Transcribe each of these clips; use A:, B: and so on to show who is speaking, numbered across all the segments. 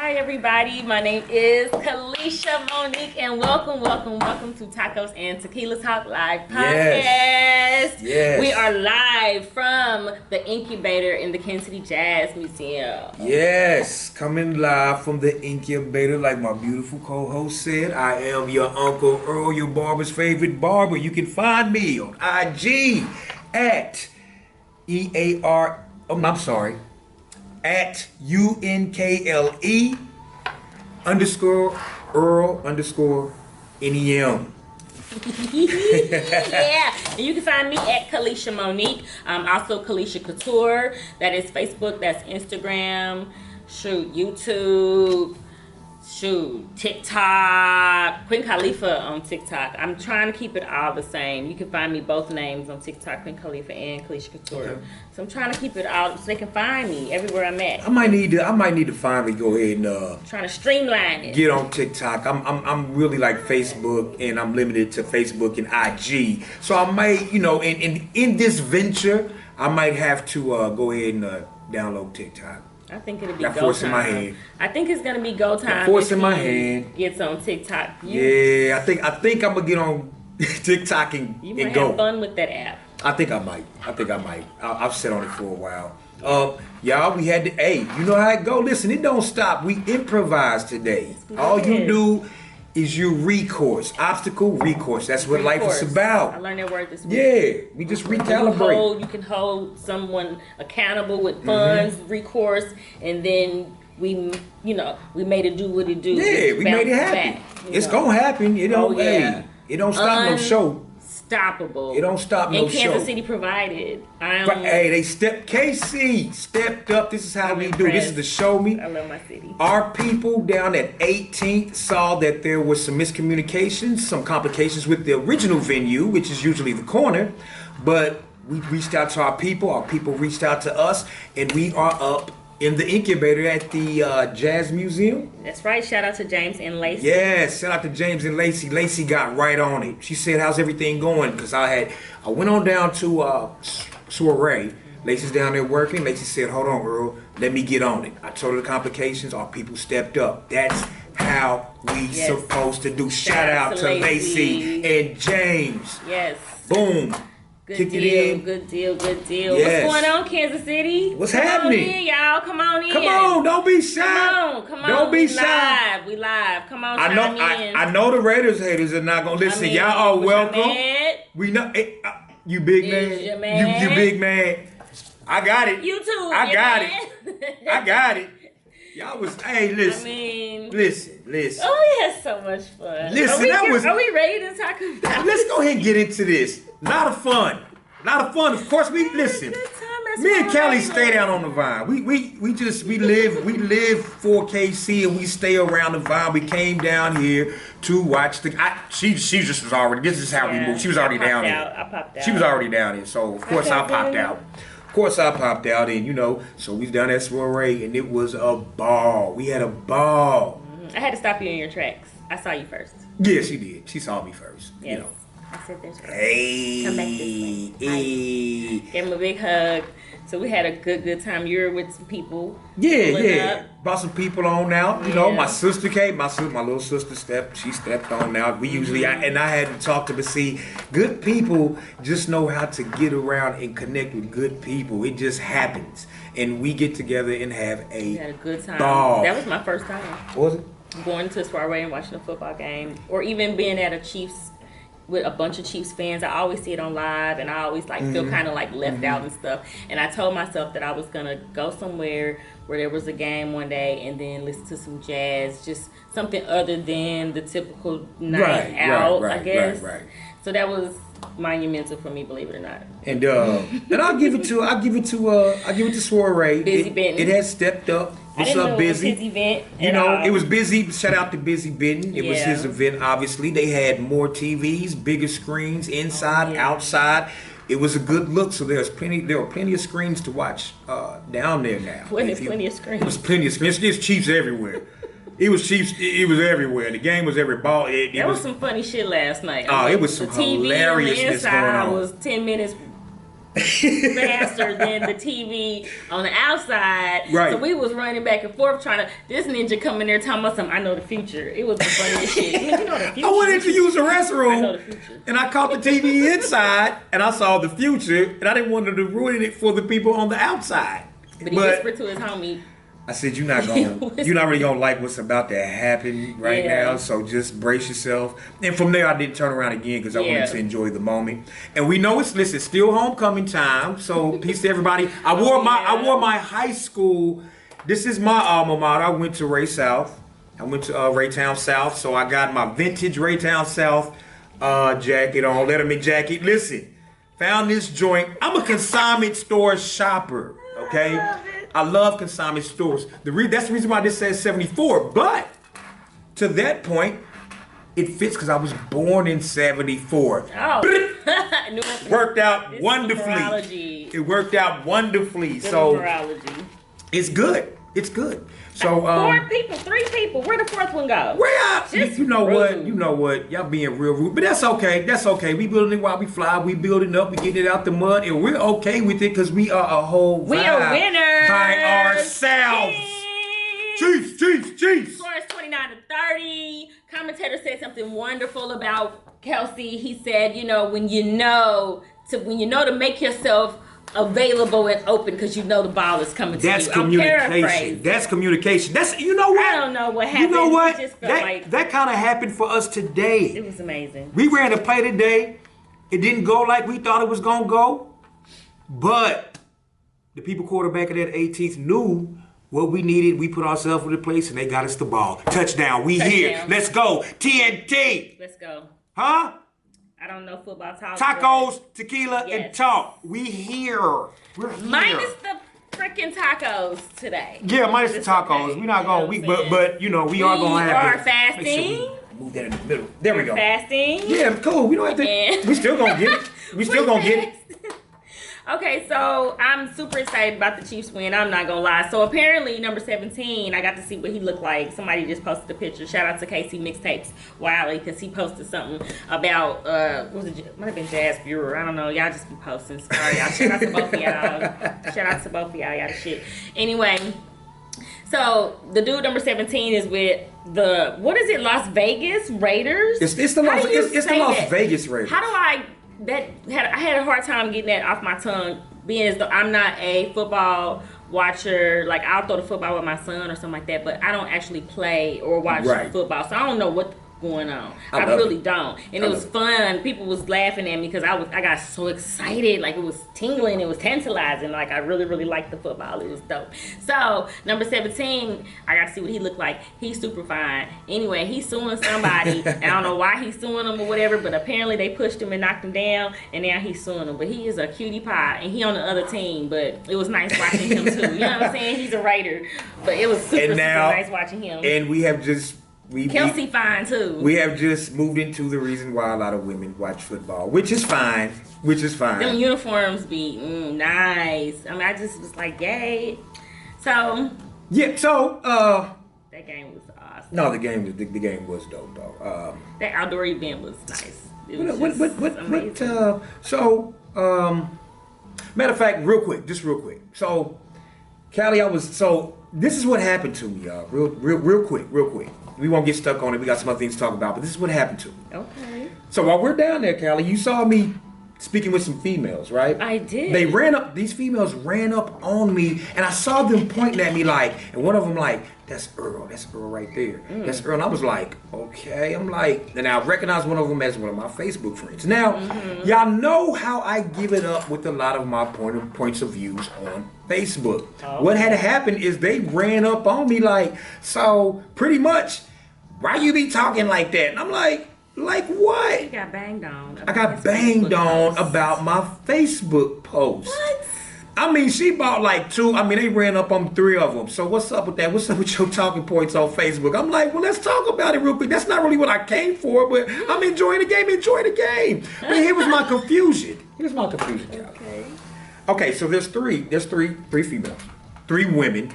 A: Hi everybody, my name is Calisha Monique and welcome to Tacos and Tequila Talk Live Podcast.
B: Yes.
A: We are live from the Incubator in the Kansas City Jazz Museum.
B: Yes, coming live from the Incubator, like my beautiful co-host said. I am your Uncle Earl, your barber's favorite barber. You can find me on IG at at UNKLE_Earl_NEM.
A: Yeah, and you can find me at Calisha Monique. Also Calisha Couture. That is Facebook. That's Instagram. YouTube. TikTok. Queen Khalifa on TikTok. I'm trying to keep it all the same. You can find me both names on TikTok, Queen Khalifa and Calisha Couture. Okay. So I'm trying to keep it all so they can find me everywhere I'm at.
B: I might need to finally go ahead and
A: trying to streamline it.
B: Get on TikTok. I'm really like Facebook, and I'm limited to Facebook and IG. So I might, in this venture, I might have to go ahead and download TikTok.
A: I think it'll be
B: got
A: go
B: force
A: time.
B: In my hand.
A: I think it's gonna be go time.
B: Got force in my hand.
A: Gets on TikTok.
B: Yeah, I think I'm gonna get on TikTok and
A: you might
B: go.
A: Have fun with that app.
B: I think I might. I've sat on it for a while. Y'all, we had to. Hey, you know how it go. Listen, it don't stop. We improvise today. All you do is you recourse, obstacle recourse. That's what life is about.
A: I learned that word this week.
B: Yeah, we just recalibrate.
A: You can hold someone accountable with funds, recourse, and then we made it do what it do.
B: Yeah, we made it happen. It's gonna happen. It don't. Hey, it don't stop no show.
A: Unstoppable.
B: It don't stop no show.
A: And Kansas City provided.
B: KC stepped up. This is how we do. This is the show me.
A: I love my city.
B: Our people down at 18th saw that there was some miscommunications, some complications with the original venue, which is usually the corner. But we reached out to our people reached out to us, and we are up in the Incubator at the Jazz Museum.
A: That's right. Shout out to James and Lacey.
B: Yes, shout out to James and Lacey. Lacey got right on it. She said, "How's everything going?" Because I went on down to soiree. Lacey's down there working. Lacey said, "Hold on, Earl. Let me get on it." I told her the complications. Our people stepped up. That's how we supposed to do. Shout out to Lacey and James.
A: Yes.
B: Boom.
A: Good deal.
B: Yes.
A: What's going on, Kansas City?
B: What's happening?
A: Come on in, y'all. Come on in.
B: Come on, don't be shy.
A: Come on.
B: Don't be shy.
A: We live. Come on,
B: I know the Raiders haters are not gonna listen. Y'all are welcome. We know you big man. You big man. I got it.
A: You too.
B: I got it. Y'all was listen.
A: Oh, we had so much fun.
B: Listen,
A: are we ready to talk about?
B: Let's go ahead and get into this. A lot of fun. Of course, we listen. Me and Kelly stay down on the Vine. We live for KC, and we stay around the Vine. We came down here to watch she just was already. This is how we moved. She was already down here.
A: I popped out.
B: She was already down here, so of course I popped out. And so we was down at soiree, and it was a ball. We had a ball.
A: Mm-hmm. I had to stop you in your tracks. I saw you first.
B: Yeah, she did. She saw me first.
A: Yes. I said this.
B: Hey.
A: Come back this way. Gave him a big hug. So we had a good time. You were with some people.
B: Yeah. Brought some people on out. You my sister came. My little sister stepped on out. We usually, I had to talk to her. See, good people just know how to get around and connect with good people. It just happens. And we get together and
A: we had a good time.
B: Ball.
A: That was my first time.
B: What was it?
A: Going to a soiree and watching a football game. Or even being at a Chiefs with a bunch of Chiefs fans. I always see it on live, and I always feel kind of left out and stuff. And I told myself that I was gonna go somewhere where there was a game one day and then listen to some jazz, just something other than the typical night out, I guess.
B: Right.
A: So that was monumental for me, believe it or not.
B: And I'll give it to soiree.
A: Busy Benton.
B: It has stepped up. What's up, Busy?
A: It was his event.
B: It was busy. Shout out to Busy Benton. It was his event, obviously. They had more TVs, bigger screens, inside, outside. It was a good look, so there were plenty of screens to watch down there now.
A: Plenty of screens.
B: There was plenty of screens. There's Chiefs everywhere. It was Chiefs. It was everywhere. The game was every ball.
A: There was some funny shit last night.
B: It was some hilariousness going on.
A: Was 10 minutes faster than the TV on the outside.
B: Right.
A: So we was running back and forth trying to. This ninja come in there talking about something. I know the future. It was the funniest shit. You know the future.
B: I went in to use the restroom.
A: I know the future.
B: And I caught the TV inside, and I saw the future, and I didn't want to ruin it for the people on the outside.
A: But he whispered to his homie.
B: I said, you're not really gonna like what's about to happen right now, so just brace yourself. And from there, I didn't turn around again because I wanted to enjoy the moment. And we know it's still homecoming time, so peace to everybody. I wore my high school. This is my alma mater. I went to Ray South. I went to Raytown South, so I got my vintage Raytown South jacket on, Letterman jacket. Listen, found this joint. I'm a consignment store shopper. Okay. I love consignment stores. That's the reason why this says 74. But to that point, it fits because I was born in 74.
A: Oh.
B: Worked out wonderfully. It worked out wonderfully. So it's good. It's good. So
A: 3 people. Where the fourth one go?
B: You know what? Y'all being real rude, but that's okay. That's okay. We building it while we fly. We building up. We getting it out the mud, and we're okay with it because we are a whole.
A: We are winners
B: by ourselves. Jeez.
A: Score is 29-30. Commentator said something wonderful about Kelsey. He said, when you know to make yourself available and open because you know the ball is coming to you.
B: That's communication. That's communication. That's what?
A: I don't know what happened.
B: You know what?
A: That
B: kind of happened for us today.
A: It was amazing.
B: We ran a play today. It didn't go like we thought it was gonna go, but the people quarterback of that 18th knew what we needed. We put ourselves in the place and they got us the ball. Touchdown. We here. Let's go. TNT.
A: Let's go.
B: Huh?
A: I don't know football talk.
B: Tacos, tequila, and talk. We here. We're here.
A: Minus the freaking tacos today.
B: Yeah, minus the tacos. We're not going. We are going to have.
A: We are fasting.
B: Move that in the middle. There we go.
A: Fasting.
B: Yeah, cool. We don't have to. We still gonna get it. We still gonna get it.
A: Okay, so I'm super excited about the Chiefs win. I'm not gonna lie. So apparently, number 17, I got to see what he looked like. Somebody just posted a picture. Shout out to Casey Mixtapes Wiley because he posted something about might have been Jazz Bureau. I don't know. Y'all just be posting. Sorry, y'all. Shout out to both of y'all. Shout out to both of y'all. Y'all the shit. Anyway, so the dude number 17 is with the Las Vegas Raiders.
B: It's the Las Vegas Raiders.
A: How do I had a hard time getting that off my tongue, being as though I'm not a football watcher. Like, I'll throw the football with my son or something like that, but I don't actually play or watch football, so I don't know what's going on. I really don't. And it was fun. People was laughing at me because I got so excited. Like, it was tingling. It was tantalizing. Like, I really, really liked the football. It was dope. So, number 17, I got to see what he looked like. He's super fine. Anyway, he's suing somebody. And I don't know why he's suing them or whatever, but apparently they pushed him and knocked him down, and now he's suing them. But he is a cutie pie, and he on the other team, but it was nice watching him too. You know what I'm saying? He's a Raider, but it was super nice watching him.
B: And we have just...
A: Kelsey fine too.
B: We have just moved into the reason why a lot of women watch football, which is fine. Them uniforms be nice. I mean, I just was like, yay. So yeah. So
A: that game was awesome.
B: No, the game was dope though.
A: That outdoor event was nice. It was amazing.
B: Matter of fact, real quick. So, Callie, this is what happened to me, y'all. Real quick. We won't get stuck on it. We got some other things to talk about, but this is what happened to me.
A: Okay.
B: So while we're down there, Callie, you saw me speaking with some females, right?
A: I did.
B: These females ran up on me, and I saw them pointing at me and one of them that's Earl right there. That's Earl. And I was like, okay. I'm like, and I recognize one of them as one of my Facebook friends. Now, y'all know how I give it up with a lot of my points of views on Facebook. Oh. What had happened is they ran up on me so pretty much, why you be talking like that? And I'm like what?
A: You got banged on.
B: I got banged on about my Facebook post.
A: What?
B: I mean, she bought 2. I mean, they ran up on 3 of them. So what's up with that? What's up with your talking points on Facebook? I'm like, well, let's talk about it real quick. That's not really what I came for, but I'm enjoying the game. Enjoy the game. But here was my confusion. Okay, so there's three females, 3 women.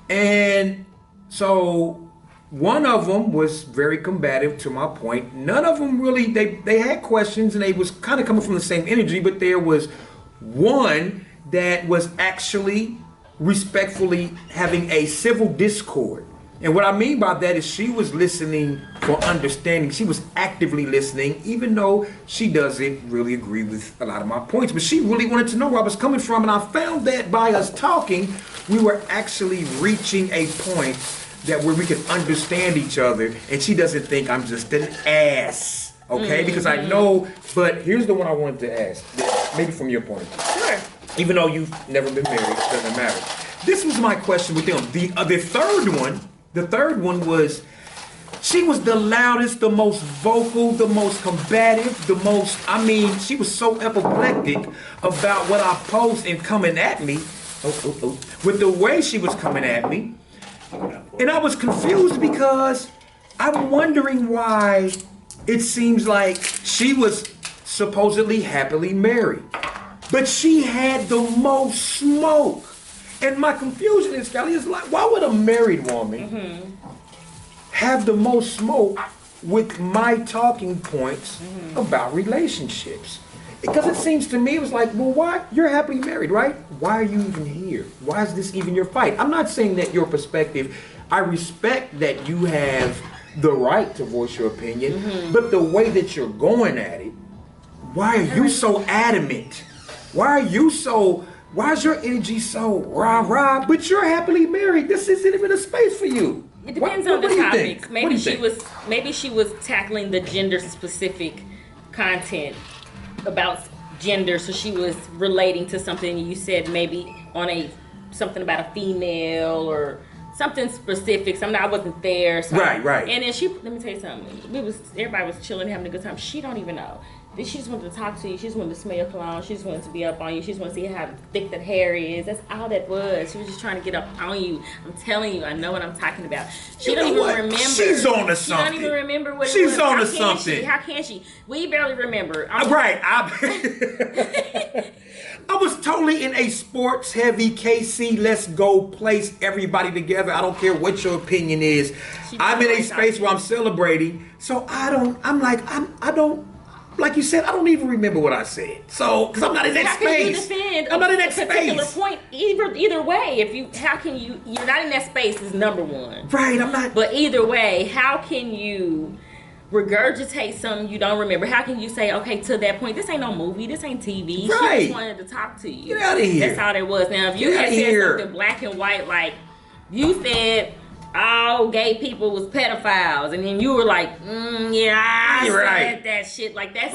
B: And so one of them was very combative to my point. None of them really, they had questions and they was kind of coming from the same energy, but there was One that was actually respectfully having a civil discord. And what I mean by that is she was listening for understanding. She was actively listening, even though she doesn't really agree with a lot of my points. But she really wanted to know where I was coming from. And I found that by us talking, we were actually reaching a point that where we could understand each other. And she doesn't think I'm just an ass. Okay? Because I know, but here's the one I wanted to ask. Maybe from your point of view.
A: Sure.
B: Even though you've never been married, it doesn't matter. This was my question with them. The third one was, she was the loudest, the most vocal, the most combative, she was so apoplectic about what I post and coming at me, with the way she was coming at me. And I was confused because I'm wondering why it seems like she was supposedly happily married, but she had the most smoke. And my confusion is, Kelly, is like, why would a married woman have the most smoke with my talking points about relationships? Because it seems to me, it was like, well, why? You're happily married, right? Why are you even here? Why is this even your fight? I'm not saying that your perspective, I respect that you have the right to voice your opinion, but the way that you're going at it, why are you so adamant? Why is your energy so rah-rah, but you're happily married? This isn't even a space for you.
A: It depends on the topics. Maybe she was tackling the gender specific content about gender, so she was relating to something you said, maybe on something about a female or something specific. Something I wasn't there. So,
B: right.
A: And then let me tell you something. Everybody was chilling, having a good time. She don't even know. She just wanted to talk to you. She just wanted to smell your cologne. She just wanted to be up on you. She just wanted to see how thick that hair is. That's all that was. She was just trying to get up on you. I'm telling you, I know what I'm talking about. She don't even remember.
B: She's on to something. She
A: don't even remember what
B: she's
A: it was.
B: On to something.
A: How can she? We barely remember.
B: Right. I was totally in a sports heavy KC, let's go place everybody together. I don't care what your opinion is. I'm in a space where I'm celebrating. So I don't, like you said, I don't even remember what I said. So, because I'm not in that space. I'm not in that space.
A: Particular point, either way, you're not in that space is number one.
B: Right, I'm not.
A: But either way, how can you regurgitate something you don't remember? How can you say, okay, to that point, this ain't no movie, this ain't TV.
B: Right.
A: She just wanted to talk to you.
B: Get out of here.
A: That's all it was. Now, if you had said something black and white, like you said, all gay people was pedophiles, and then you were like, I said that shit. Like that's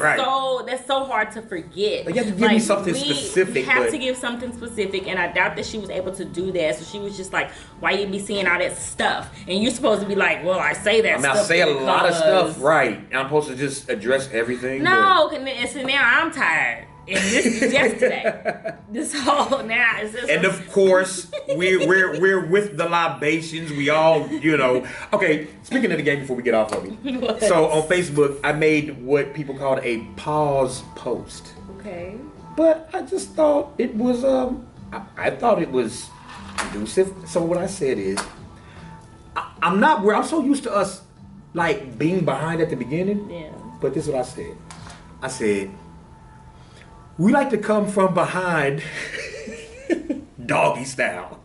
A: so hard to forget.
B: Like, you have to give me something specific.
A: You have to give something specific, and I doubt that she was able to do that. So she was just like, why you be seeing all that stuff? And you're supposed to be like, well, I say that stuff.
B: I say a lot of stuff, right. I'm supposed to just address everything.
A: No, and so now I'm tired. And this is yesterday. This whole now is just.
B: And of course, we're with the libations. We all, Okay, speaking of the game, before we get off of it. So on Facebook, I made what people called a pause post.
A: Okay.
B: But I just thought it was I thought it was elusive. So what I said is, I'm so used to us like being behind at the beginning.
A: Yeah.
B: But this is what I said. I said, we like to come from behind doggy style.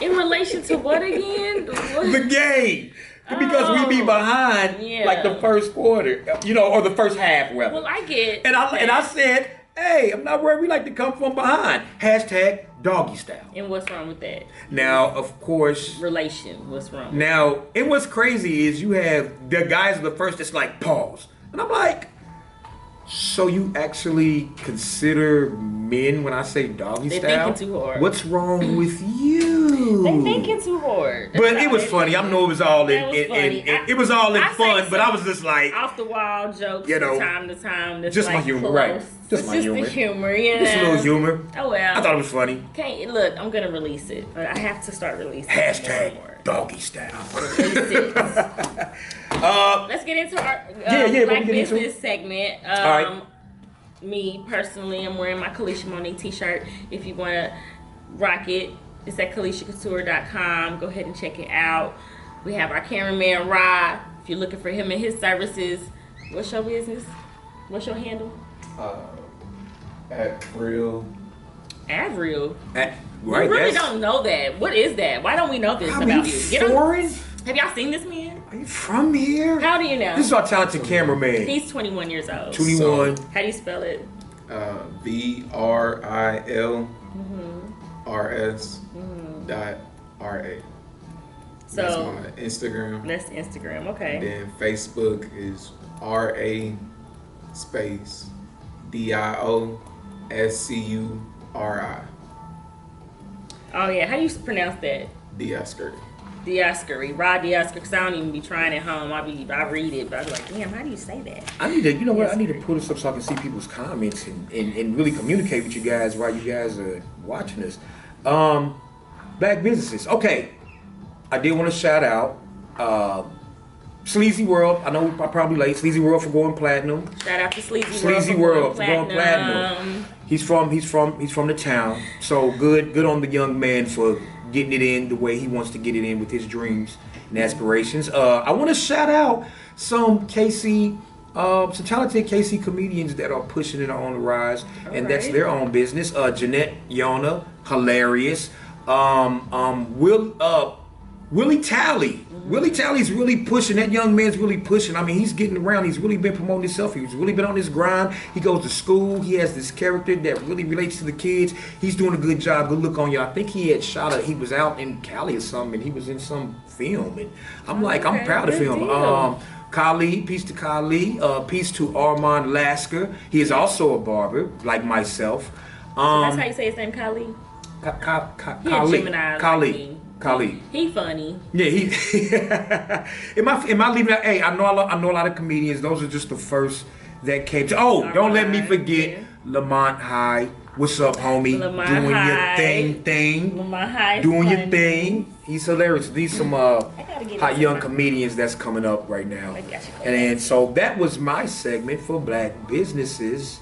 A: In relation to what again?
B: The game. Because we be behind like the first quarter, or the first half, rather.
A: Well, I get.
B: And I said, hey, I'm not worried. We like to come from behind. Hashtag doggy style.
A: And what's wrong with that?
B: Now, of course.
A: Relation. What's wrong?
B: Now, and what's crazy is you have the guys are the first that's like pause. And I'm like, so you actually consider men when I say doggy style?
A: They're thinking too hard.
B: What's wrong with you?
A: They're thinking too hard.
B: But it was funny. I know it was all it was all in fun, but I was just like
A: off the wall jokes from time to time.
B: Just my humor, right? Just my humor.
A: Just the humor, yeah.
B: Just a little humor.
A: Oh well.
B: I thought it was funny.
A: Okay, look, I'm gonna release it. I have to start releasing.
B: Hashtag doggy style.
A: Let's get into our Black Business segment.
B: All right.
A: Me personally, I'm wearing my Calisha Monique t-shirt. If you want to rock it, it's at CalishaCouture.com. Go ahead and check it out. We have our cameraman Rod. If you're looking for him and his services, what's your business? What's your handle?
C: At real.
A: Avril.
B: Right.
A: We really don't know that. What is that? Why don't we know this about you?
B: Get foreign?
A: Have y'all seen this man?
B: Are you from here?
A: How do you know?
B: This is our talented cameraman.
A: He's 21 years old.
B: 21.
A: How do you spell it?
C: VRILRS.RA.
A: So
C: that's my Instagram.
A: That's Instagram, okay.
C: And then Facebook is RA space DIOSCURI.
A: Oh yeah, how do you pronounce that?
C: Dioscuri.
A: Dioscuri, Rod Dioscuri, because I don't even be trying at home. I read it, but I be like, damn, how do you say that?
B: I need to, you know what? I need to pull this up so I can see people's comments and really communicate with you guys while you guys are watching this. Black businesses. Okay, I did want to shout out Sleazy World. I know I'm probably late. Sleazy World for going platinum.
A: Shout out to Sleazy
B: World for going platinum. He's from the town. So good on the young man for getting it in the way he wants to get it in with his dreams and aspirations. I want to shout out some talented KC comedians that are pushing it on the rise, and that's their own business. Jeanette Yona, hilarious. Willie Talley. Willie Talley's really pushing. That young man's really pushing. I mean, he's getting around. He's really been promoting himself. He's really been on his grind. He goes to school. He has this character that really relates to the kids. He's doing a good job. Good look on you. I think he had he was out in Cali or something, and he was in some film. And I'm I'm proud of him. Kali, peace to Kali. Peace to Armand Lasker. He is also a barber, like myself.
A: So that's how you say his name, Kali?
B: Kali.
A: He funny.
B: Yeah, he. Am I leaving out? Hey, I know a lot of comedians. Those are just the first that came to. Oh, don't let me forget Lamont High. What's up, homie? Doing your thing.
A: Lamont High.
B: Doing your thing. He's hilarious. These some hot young comedians that's coming up right now. And so that was my segment for Black businesses.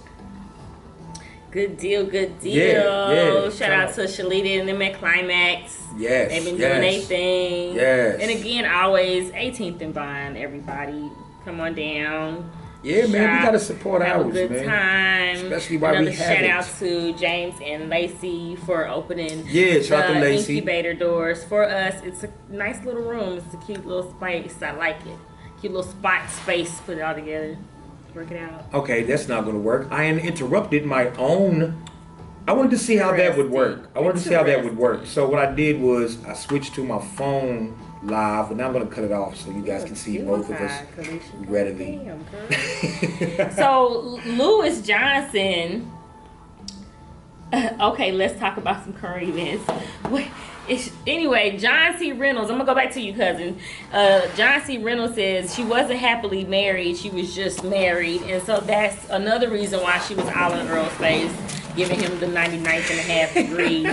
A: Good deal.
B: Yeah.
A: Shout out to Shalita and them at Climax.
B: Yes.
A: They've been doing their thing.
B: Yes.
A: And again, always 18th and Vine, everybody. Come on down.
B: Yeah, man, we gotta support ours, man.
A: Have a good time.
B: Especially while we have
A: shout out to James and Lacey for opening
B: shout out to Lacey.
A: Incubator doors for us. It's a nice little room. It's a cute little space. I like it. Cute little space. Put it all together. Work it out.
B: Okay, that's not going to work. I interrupted my own. I wanted to see how that would work. So what I did was I switched to my phone live, and now I'm going to cut it off so you guys can see both of us readily.
A: So Lewis Johnson. Okay, let's talk about some current events. Anyway, John C. Reynolds, I'm going to go back to you, cousin. John C. Reynolds says she wasn't happily married. She was just married. And so that's another reason why she was all in Earl's face, giving him the 99th and a half degree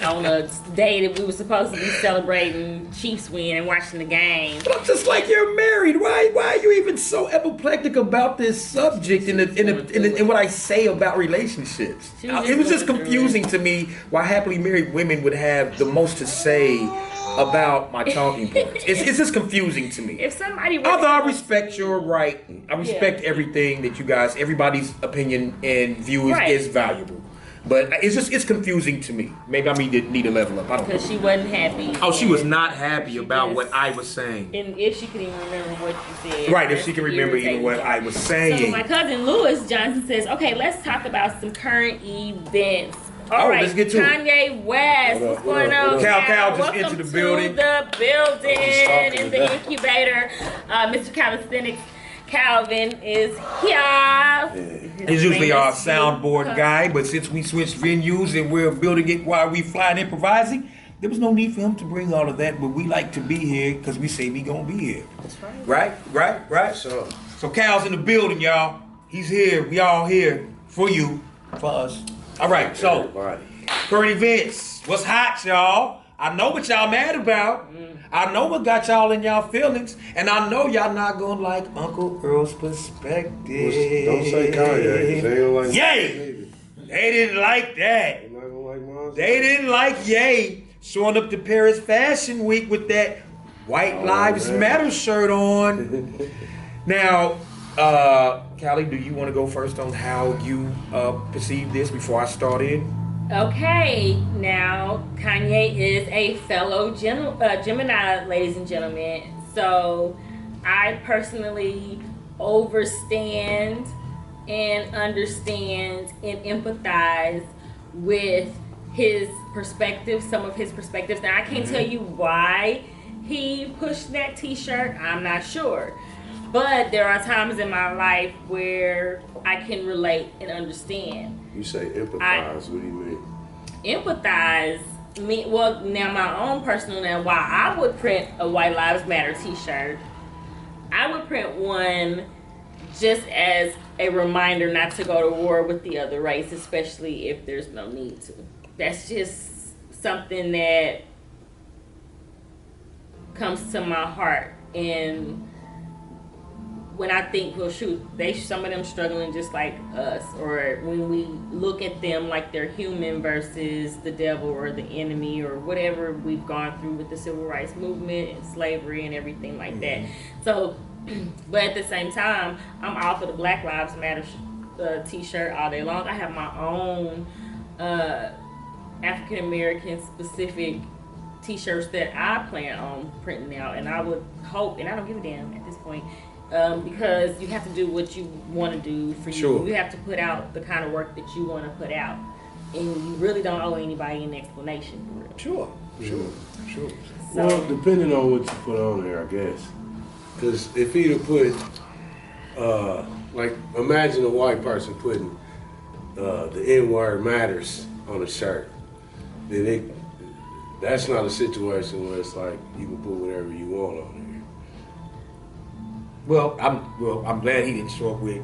A: on a day that we were supposed to be celebrating Chiefs win and watching the game.
B: But I'm just like, you're married. Why are you even so apoplectic about this subject in what I say about relationships? It was just confusing to me why happily married women would have the most to say about my talking points. It's just confusing to me.
A: If somebody
B: although I respect your right, I respect everything that you guys, everybody's opinion and view is valuable. But it's confusing to me. Maybe I need to level up. I don't know.
A: Because she wasn't happy.
B: Oh, she was not happy about what I was saying.
A: And if she could even remember what you said.
B: Right, if she can remember even what I was saying.
A: So my cousin Lewis Johnson says, okay, let's talk about some current events. All right,
B: let's get to
A: Kanye West. What's going on?
B: Cal just
A: welcome
B: entered the building.
A: To the building in the Incubator. Mr. Calisthenics Calvin is here.
B: He's usually our soundboard guy, but since we switched venues and we're building it while we fly and improvising, there was no need for him to bring all of that, but we like to be here because we say we gonna be here.
A: That's right.
B: Right?
C: Sure.
B: So Cal's in the building, y'all. He's here. We all here for you, for us. All right, so current events. What's hot, y'all? I know what y'all mad about. I know what got y'all in y'all feelings, and I know y'all not gonna like Uncle Earl's perspective.
D: Don't say Kanye. They don't like
B: Ye. They didn't like that.
D: They're not gonna like mine.
B: They didn't like Ye showing up to Paris Fashion Week with that White Lives Matter shirt on. Now, Callie, do you want to go first on how you perceive this before I start in?
A: Okay, now Kanye is a fellow Gemini, ladies and gentlemen. So I personally overstand and understand and empathize with his perspective, some of his perspectives. Now I can't tell you why he pushed that t-shirt. I'm not sure. But there are times in my life where I can relate and understand.
D: You say empathize. What do you mean?
A: Empathize well, now my own personal, now why I would print a White Lives Matter t-shirt, I would print one just as a reminder not to go to war with the other race, especially if there's no need to. That's just something that comes to my heart. And when I think, well, shoot, some of them struggling just like us, or when we look at them like they're human versus the devil or the enemy or whatever we've gone through with the civil rights movement and slavery and everything like that. So, but at the same time, I'm all for the Black Lives Matter t-shirt all day long. I have my own African American specific t-shirts that I plan on printing out, and I would hope, and I don't give a damn at this point, because you have to do what you want to do for you.
B: Sure.
A: You have to put out the kind of work that you want to put out, and you really don't owe anybody an explanation for it.
B: Sure.
A: So,
D: Well, depending on what you put on there, I guess. Because if he'd have put, like, imagine a white person putting the N-word matters on a shirt, then that's not a situation where it's like you can put whatever you want on there.
B: Well, I'm glad he didn't show up with.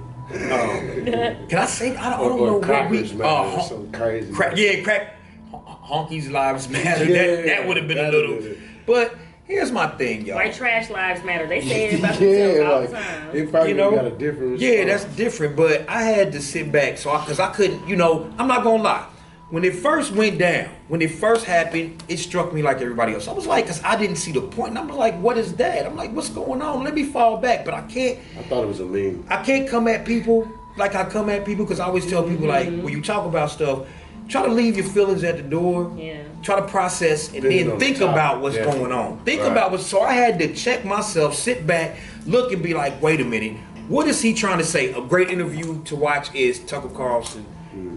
B: Can I say I don't know what we
D: something crazy.
B: Crack honkies lives matter.
D: Yeah,
B: that would have been a little. But here's my thing, y'all.
A: White trash lives matter. They say it about themselves all the time.
D: It probably got a different response.
B: Yeah, that's different. But I had to sit back, because I couldn't. I'm not gonna lie. When it first went down, when it first happened, it struck me like everybody else. I was like, because I didn't see the point. And I'm like, what is that? I'm like, what's going on? Let me fall back. But I can't.
D: I thought it was a meme.
B: I can't come at people like I come at people, because I always tell people, like, when you talk about stuff, try to leave your feelings at the door.
A: Yeah.
B: Try to process and then think about what's going on. Think about what. So I had to check myself, sit back, look, and be like, wait a minute. What is he trying to say? A great interview to watch is Tucker Carlson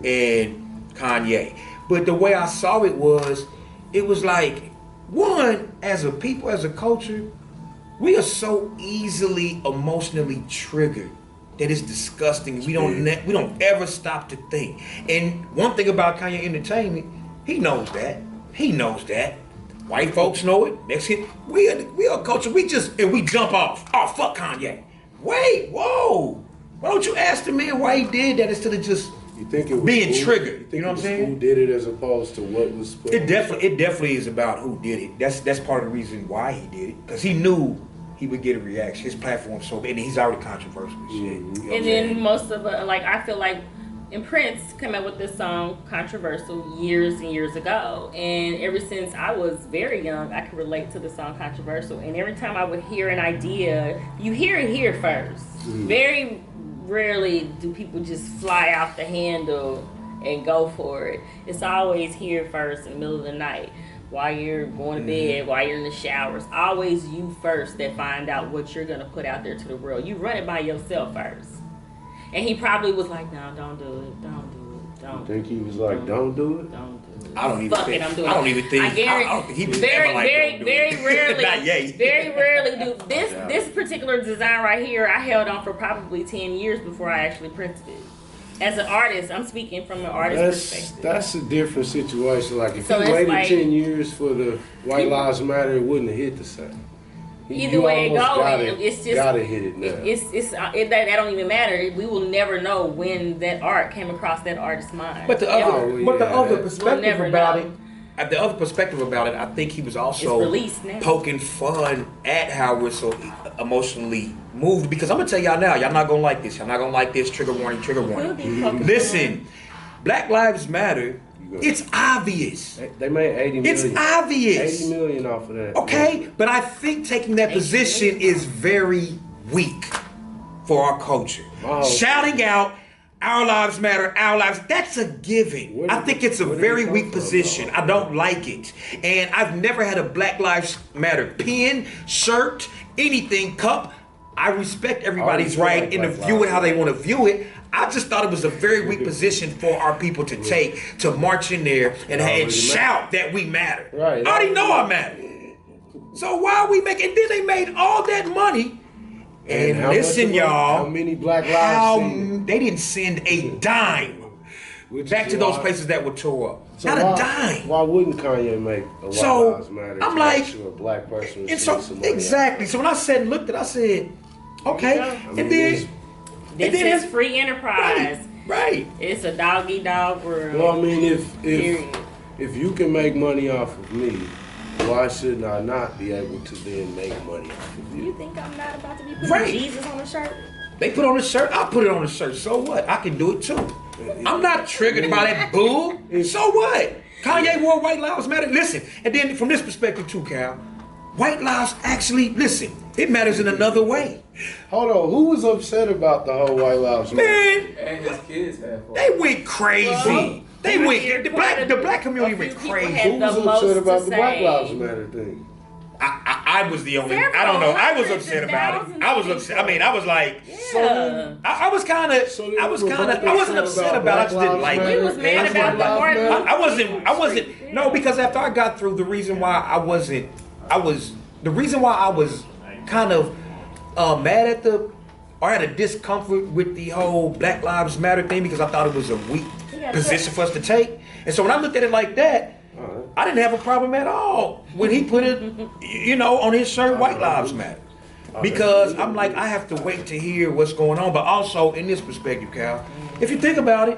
B: and Kanye. But the way I saw it was like, one, as a people, as a culture, we are so easily emotionally triggered that it's disgusting. We don't ever stop to think. And one thing about Kanye Entertainment, he knows that. He knows that. White folks know it. Mexican, we are a culture. We jump off. Oh, fuck Kanye. Wait, whoa. Why don't you ask the man why he did that instead of just
D: You think it was
B: being
D: who,
B: triggered? You know what I'm saying?
D: Who did it as opposed to what was put
B: It definitely is about who did it. That's part of the reason why he did it, because he knew he would get a reaction. His platform's so big, and he's already controversial as shit. You know what I'm
A: And
B: saying?
A: then most of I feel like, and Prince came out with this song, Controversial, years and years ago. And ever since I was very young, I could relate to the song Controversial. And every time I would hear an idea, you hear it here first. Very rarely do people just fly off the handle and go for it. It's always here first in the middle of the night, while you're going to bed, while you're in the showers. Always you first that find out what you're going to put out there to the world. You run it by yourself first. And he probably was like, no, don't do it. Don't do it. Don't.
D: You think he was like, don't do it?
A: Don't do it.
B: I don't even
A: Fuck
B: think.
A: it, I'm doing
B: I don't
A: it.
B: even think. I don't think he was ever like, don't do
A: very
B: it.
A: rarely,
B: Not yet.
A: very rarely do this particular design right here. I held on for probably 10 years before I actually printed it. As an artist, I'm speaking from an artist perspective.
D: That's a different situation. Like if
A: So
D: you
A: it's
D: waited
A: like-
D: 10 years for the White Lives Matter, it wouldn't have hit the same.
A: Either way it goes, it's just
D: gotta hit it now.
A: That don't even matter. We will never know when that art came across that artist's mind.
B: But the other perspective
A: never
B: about
A: know.
B: it, the other perspective about it, I think he was also
A: It's released now.
B: poking fun at how we're so emotionally moved. Because I'm gonna tell y'all now, y'all not gonna like this. Y'all not gonna like this. Trigger warning. Trigger warning. Listen, Black Lives Matter. It's obvious.
D: They made 80 million.
B: It's obvious.
D: 80 million off of that.
B: Okay, but I think taking that position is very weak. for our culture. Shouting out, our lives matter, our lives, that's a given. I think it's a very weak position. I don't like it. And I've never had a Black Lives Matter pin, shirt, anything, cup. I respect everybody's right and to view it how they want to view it. I just thought it was a very weak position for our people to take, to march in there and shout that we matter.
D: Right.
B: I already know I matter. So why are we making, then they made all that money. And listen, y'all,
D: how many Black Lives
B: they didn't send a dime back to those places that were tore up. So not a dime.
D: Why wouldn't Kanye make a White Lives Matter?
B: I'm like,
D: sure a black person
B: and so exactly. So when I said, looked at, I said, okay, and then
A: it's free enterprise.
B: Right.
A: It's a dog-eat-dog world.
D: Well, I mean, if you can make money off of me, why shouldn't I not be able to then make money off of you?
A: You think I'm not about to be putting Jesus on a shirt?
B: They put on a shirt, I put it on a shirt. So what? I can do it too. I'm not triggered by that bull. So what? Kanye wore White Lives Matter. Listen, and then from this perspective too, Cal, white lives actually, listen, it matters in another way.
D: Hold on, who was upset about the whole White Lives Matter?
B: Man,
C: And his kids have fun.
B: they went crazy. They went, the black community went crazy.
D: Who was upset about the Black Lives Matter thing?
B: I was the only, I don't know, I was upset about it. I was upset, I mean, I was like,
A: Yeah.
B: I wasn't upset about it, I just didn't like it.
A: We was mad about the Martin
B: I wasn't, no, because after I got through, the reason why I was kind of mad at or had a discomfort with the whole Black Lives Matter thing because I thought it was a weak position for us to take. And so when I looked at it like that, I didn't have a problem at all when he put it, on his shirt, White Lives Matter. Because I'm like, I have to wait to hear what's going on. But also, in this perspective, Cal, if you think about it,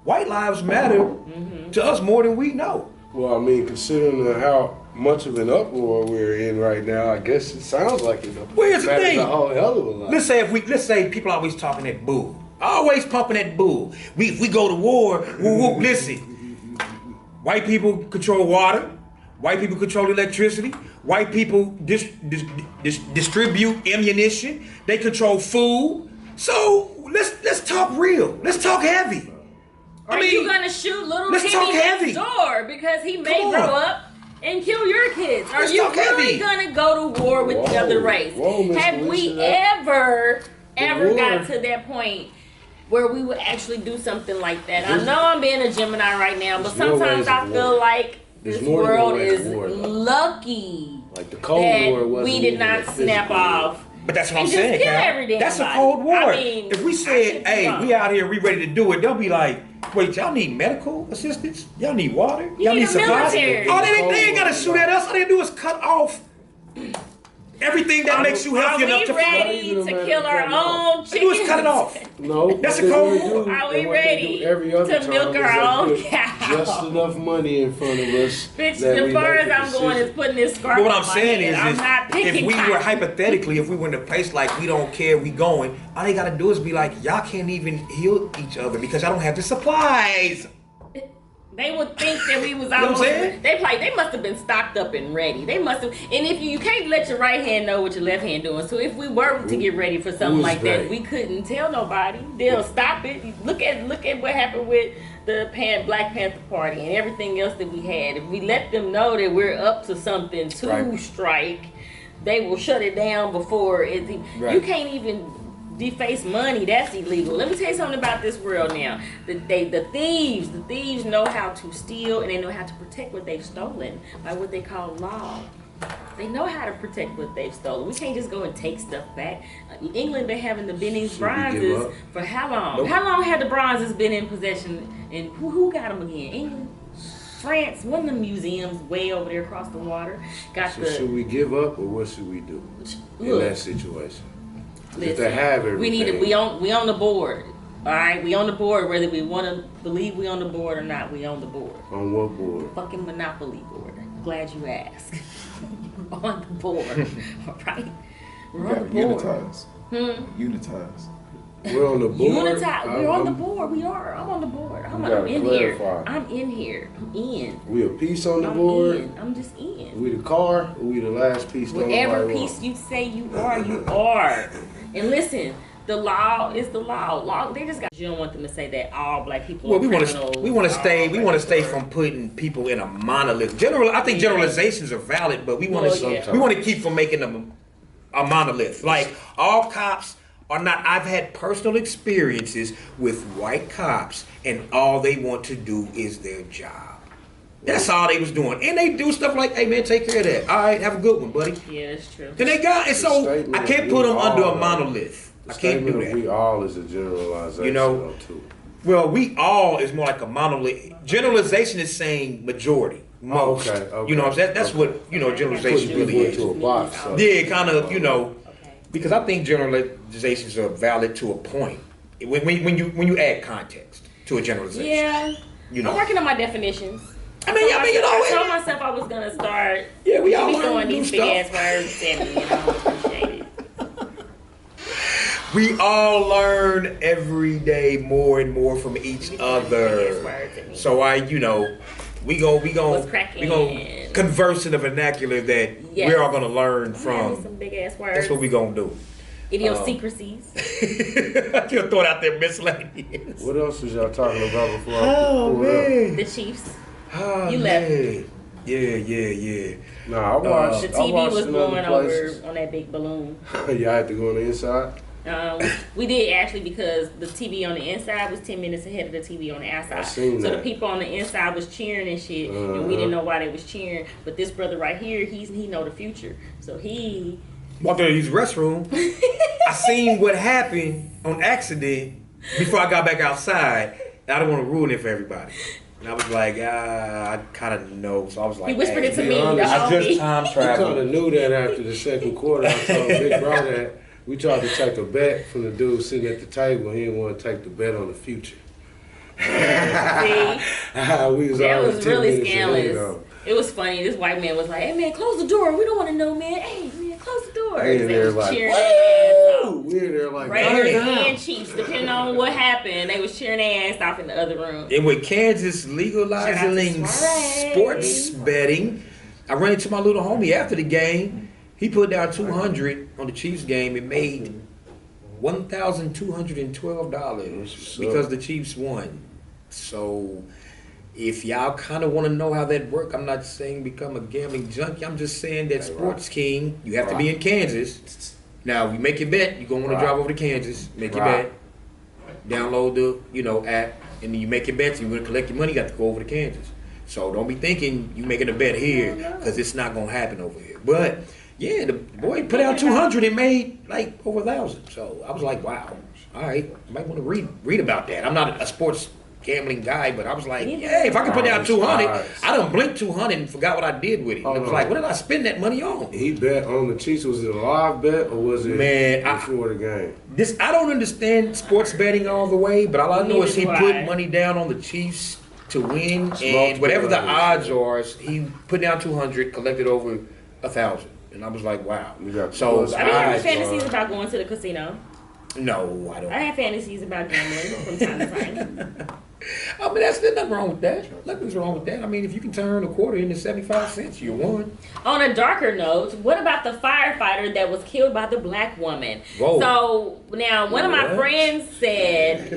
B: white lives matter to us more than we know.
D: Well, I mean, considering how much of an uproar we're in right now, I guess it sounds like it
B: Where's the thing?
D: a whole hell of a lot.
B: Let's say people always talking that bull. Always pumping that bull. We go to war, listen. White people control water. White people control electricity. White people distribute ammunition. They control food. So let's talk real. Let's talk heavy.
A: Are you gonna shoot little
B: let's
A: Timmy
B: talk heavy.
A: next door because he may grow up and kill your kids? Are
B: Let's
A: you
B: talk
A: really
B: heavy.
A: gonna go to war with the other race? Have we ever got to that point where we would actually do something like that? I know I'm being a Gemini right now, but sometimes I feel like this world is lucky
D: like the Cold War
A: that
D: wasn't
A: we did not snap off.
B: But that's what I'm
A: And just
B: saying,
A: kill
B: Cal.
A: every damn
B: That's a
A: body.
B: Cold War.
A: I mean,
B: if we
A: I
B: said,
A: could be
B: hey,
A: wrong.
B: we out here, we ready to do it, they'll be like, wait, y'all need medical assistance? Y'all need water? Y'all
A: need
B: need
A: a
B: supplies?
A: military.
B: Oh, they ain't gotta shoot at us. All they do is cut off everything that makes you healthy enough to
A: Are we ready to kill our own
B: They do is
A: chickens?
B: cut it off.
D: No,
B: That's
D: what
B: a Cold
D: they do,
B: War.
A: Are we
D: and what they
A: ready
D: do every other
A: to milk
D: time
A: our
D: is they
A: own
D: put
A: cow?
D: Just enough money in front of us.
A: Bitch,
D: that
A: the
D: we
A: far
D: make
A: as
D: a
A: I'm going
D: decision.
A: is putting this scarf
B: But what
A: on
B: I'm
A: my
B: saying
A: head. I'm
B: is
A: not picking
B: if we
A: cotton.
B: were hypothetically, if we were in a place like we don't care, we going, all they gotta do is be like, y'all can't even heal each other because y'all don't have the supplies.
A: They would think that we was
B: know what I'm
A: almost.
B: saying?
A: They must have been stocked up and ready. They must have. And if you can't let your right hand know what your left hand doing. So if we were to get ready for something
D: Who's
A: like
D: ready?
A: that, we couldn't tell nobody. They'll stop it. Look at what happened with the Black Panther Party and everything else that we had. If we let them know that we're up to something to
B: Right. strike,
A: they will shut it down before it.
B: Right.
A: You can't even deface money. That's illegal. Let me tell you something about this world now. The thieves know how to steal and they know how to protect what they've stolen by what they call law. They know how to protect what they've stolen. We can't just go and take stuff back. England been having the Bennings
D: Should we give
A: bronzes
D: up?
A: for how long?
B: Nope.
A: How long had the bronzes been in possession? And who got them again? England? France? One of the museums way over there across the water got
D: So should we give up or what should we do in
A: Look.
D: that situation? If
A: Listen,
D: they have everything,
A: we need to. We on the board. All right, we on the board. Whether we want to believe we on the board or not, we on the board.
D: on what board?
A: Fucking Monopoly board. Glad you asked. On the board. All right, we're on the board.
C: Unitize. Unitize.
D: We're on the board.
A: Unitize. We're on the board. We are. I'm on the board. I'm
D: gotta
A: in here.
D: clarify.
A: I'm in here. I'm in.
D: We a piece on the
A: I'm
D: board.
A: in. I'm just in.
D: We the car or we the last piece?
A: Whatever
D: nobody
A: piece
D: want?
A: you say you are, you are. And listen, the law is the law. They just got. You don't want them to say that all black people.
B: Well,
A: are
B: we want
A: criminals,
B: to stay from putting people in a monolith. I think generalizations are valid, but we want to keep from making them a monolith. Like all cops are not. I've had personal experiences with white cops, and all they want to do is their job. That's all they was doing. And they do stuff like, hey man, take care of that. All right, have a good one, buddy.
A: Yeah, that's true.
B: Then they got it. So I can't put them under a monolith. I can't do that.
D: We all is a generalization, though, too.
B: Well, we all is more like a monolith. Generalization is saying majority. Most.
D: Okay.
B: You know what I'm saying? That's what, generalization really is.
D: Into a box, so.
B: Yeah, kind of, because I think generalizations are valid to a point. When you add context to a generalization.
A: Yeah. I'm working on my definitions.
B: I
A: told myself I was gonna start.
B: Yeah, we all
A: throwing
B: learn
A: these big ass words at me, and I don't appreciate it.
B: We all learn every day more and more from each other. So we gonna converse in the vernacular that we're all gonna learn from.
A: Some big ass words.
B: That's what we gonna do.
A: Idiosyncrasies.
B: You'll throw it out there miscellaneous.
D: What else was y'all talking about before?
B: Man.
A: The Chiefs.
B: Oh,
A: you
B: man.
A: left.
B: Yeah.
D: Nah, I watched.
A: The TV was blowing over on that big balloon.
D: Y'all had to go on the inside?
A: We did actually, because the TV on the inside was 10 minutes ahead of the TV on the outside.
D: So
A: the people on the inside was cheering and shit, and we didn't know why they was cheering. But this brother right here, he know the future, so he
B: walked into his restroom. I seen what happened on accident before I got back outside. I don't want to ruin it for everybody. And I was like, I kind of know. So I was like,
A: he whispered it to me.
B: I just time traveled.
D: We kind of knew that after the second quarter. I told Big Bro that we tried to take a bet from the dude sitting at the table. He didn't want to take the bet on the future.
A: See?
D: We was
A: that was really scandalous. It was funny. This white man was like, "Hey man, close the door. We don't want to know, man. Hey man, close the door."
D: They was
A: like, cheering
D: their ass off. We in there like,
A: Raiders and Chiefs, depending on what happened, they was cheering their ass off in the other room.
B: And with Kansas legalizing sports betting, I ran into my little homie after the game. He put down $200 on the Chiefs game. It made $1,212 because the Chiefs won. So if y'all kind of want to know how that works, I'm not saying become a gambling junkie. I'm just saying that Sports King, you have to be in Kansas. Now, you make your bet, you're going to want to drive over to Kansas, make your bet, download the app, and then you make your bets, you're going to collect your money, you got to go over to Kansas. So don't be thinking you making a bet here, because it's not going to happen over here. But yeah, the boy put out 200 and made like over 1,000. So I was like, wow, all right, I might want to read about that. I'm not a sports gambling guy, but I was like, yeah, if I could put down 200, I done blinked 200 and forgot what I did with it. I was like, what did I spend that money on?
D: He bet on the Chiefs. Was it a live bet or was it before the game?
B: I don't understand sports betting all the way, but all I know is he put money down on the Chiefs to win, and whatever the odds are, he put down 200, collected over 1,000, and I was like, wow. So
A: I mean, have fantasies about going to the casino?
B: No, I don't.
A: I have fantasies about gambling from time to time.
B: I mean, there's nothing wrong with that. Nothing's wrong with that. I mean, if you can turn a quarter into 75 cents, you won.
A: On a darker note, what about the firefighter that was killed by the black woman?
B: Whoa.
A: So, now, one of my friends said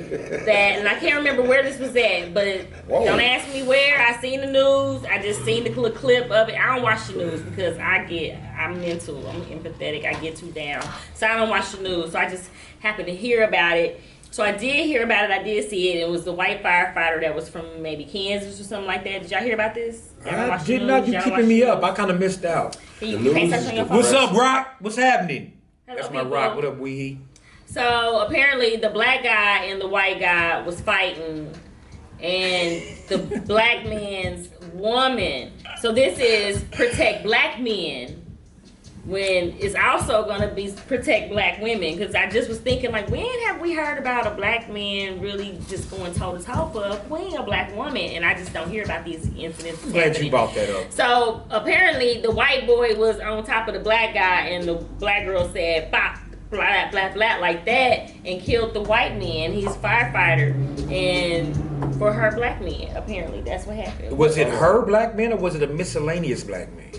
A: that, and I can't remember where this was at, but don't ask me where. I seen the news. I just seen the clip of it. I don't watch the news because I'm mental. I'm empathetic. I get too down. So, I don't watch the news. So, I just happened to hear about it. So I did hear about it. I did see it. It was the white firefighter that was from maybe Kansas or something like that. Did y'all hear about this?
B: I did not. You keeping me up. I kind of missed out.
A: You can't search on your phone.
B: What's up, Rock? What's happening?
A: Hello,
B: that's my people. Rock. What up, Wee?
A: So apparently the black guy and the white guy was fighting, and the black man's woman. So this is protect black men, when it's also going to be protect black women. Because I just was thinking, like, when have we heard about a black man really just going toe-to-toe for a queen, a black woman? And I just don't hear about these incidents.
B: I'm glad you brought that up.
A: So, apparently, the white boy was on top of the black guy, and the black girl said, "Pop, blah, blah, blah," like that, and killed the white man. He's a firefighter. And for her black man, apparently, that's what happened.
B: Was it her black man, or was it a miscellaneous black man?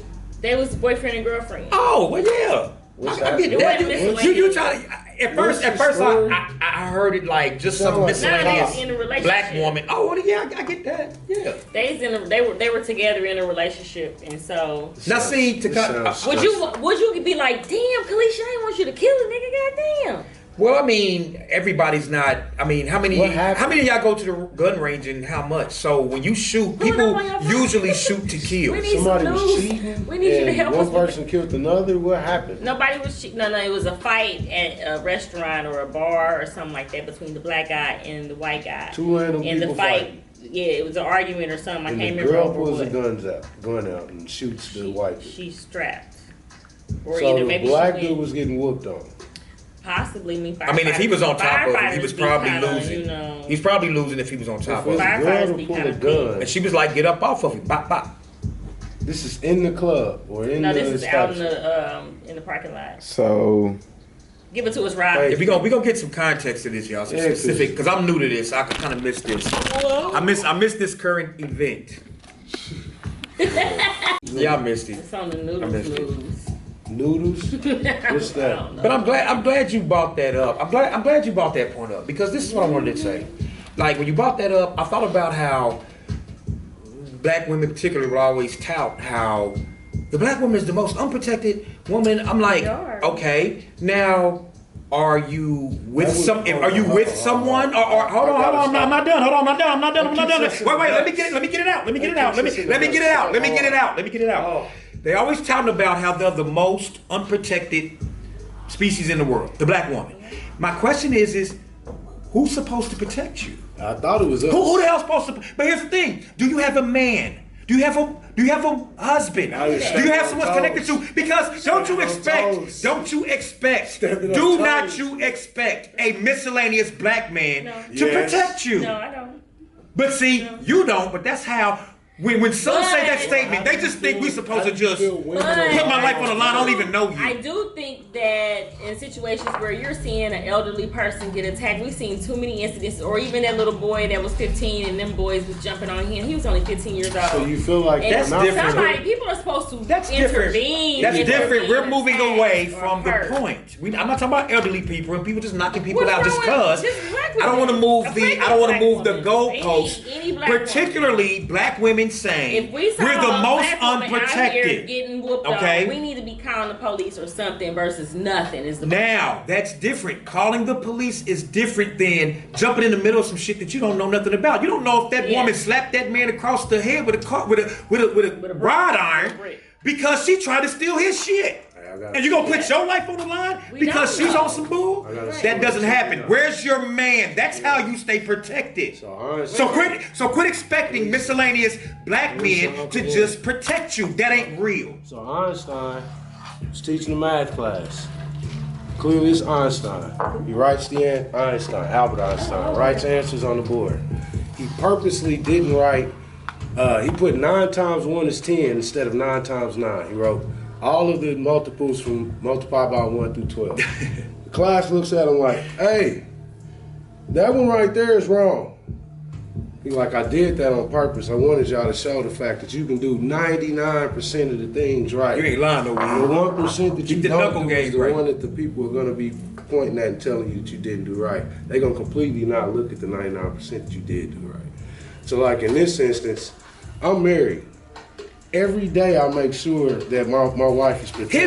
A: They was boyfriend and girlfriend.
B: Oh, well, yeah.
D: What's
B: I get that. You try to, at first I heard it like just some miscellaneous
A: in a relationship.
B: black woman. Oh, well, yeah, I get that. Yeah.
A: They were together in a relationship, and so
B: Now see,
A: would you be like, damn, Calisha, I didn't want you to kill a nigga, goddamn.
B: well, I mean, everybody's not. I mean, how many of y'all go to the gun range and how much? So when you shoot, people usually shoot to kill.
D: Somebody was cheating.
A: We need you to help us.
D: One person killed another. What happened?
A: Nobody was cheating. No, it was a fight at a restaurant or a bar or something like that between the black guy and the white guy.
D: Two random
A: and
D: people
A: the fight. Yeah, it was an argument or something.
D: And
A: I can't
D: the
A: remember.
D: girl pulls the gun out and shoots the white dude.
A: She's strapped. Or
D: So
A: either
D: the
A: maybe
D: black dude was getting whooped on.
A: Possibly me.
B: I mean, if he was on top of it, he was probably losing.
A: You know,
B: He's probably losing if he was on top of it.
A: Firefighters be kind of
D: gun.
B: And she was like, "Get up off of it, bop bop."
D: This is in the club or in
A: no,
D: the
A: this is out in the parking lot.
C: So
A: Give it to us, Rob.
B: If we gonna get some context to this, y'all, some specific, because I'm new to this. I kind of missed this. I missed this current event. Y'all missed it.
A: It's on the noodles news.
D: Noodles? What's that?
B: But I'm glad you brought that up. I'm glad you brought that point up, because this is what I wanted to say. Like when you brought that up, I thought about how black women particularly will always tout how the black woman is the most unprotected woman. I'm like, okay, now are you with someone? Or hold on, I'm not done. Wait, let me get it out. They always talking about how they're the most unprotected species in the world, the black woman. My question is who's supposed to protect you?
D: I thought it was us.
B: Who the hell's supposed to? But here's the thing: do you have a man? Do you have a husband? Do you have someone connected to? Because don't you expect a miscellaneous black man to protect you?
A: No, I don't.
B: But see, you don't. But that's how. When some say that statement, they just think we supposed to just put my life on the line. I don't even know you.
A: I do think that in situations where you're seeing an elderly person get attacked, we've seen too many incidents. Or even that little boy that was 15 and them boys was jumping on him. He was only 15 years old.
D: So you feel like
B: that's different.
A: People are supposed to
B: Different.
A: intervene.
B: That's different. We're moving away from the point. I'm not talking about elderly people and people just knocking people out just cause. I don't want to move the goalposts. Particularly black women saying
A: if we saw
B: we're the most
A: unprotected out here
B: getting
A: whooped on, we need to be calling the police or something versus nothing. Is the
B: now that's different. Calling the police is different than jumping in the middle of some shit that you don't know nothing about. You don't know if that woman slapped that man across the head with a rod iron because she tried to steal his shit. And you gonna put your life on the line because she's on some bull? That doesn't happen. Where's your man? That's how you stay protected. So quit expecting miscellaneous black men to just protect you. That ain't real.
D: So Einstein was teaching a math class. Clearly it's Einstein. He writes Albert Einstein, writes answers on the board. He purposely didn't write, he put 9 times 1 is 10 instead of 9 times 9. He wrote all of the multiples from multiply by 1 through 12. The class looks at him like, hey, that one right there is wrong. He's like, I did that on purpose. I wanted y'all to show the fact that you can do 99% of the things right.
B: You ain't lying over here.
D: The 1% that you don't do is the one that the people are going to be pointing at and telling you that you didn't do right. They're going to completely not look at the 99% that you did do right. So like in this instance, I'm married. Every day I make sure that my wife is protected.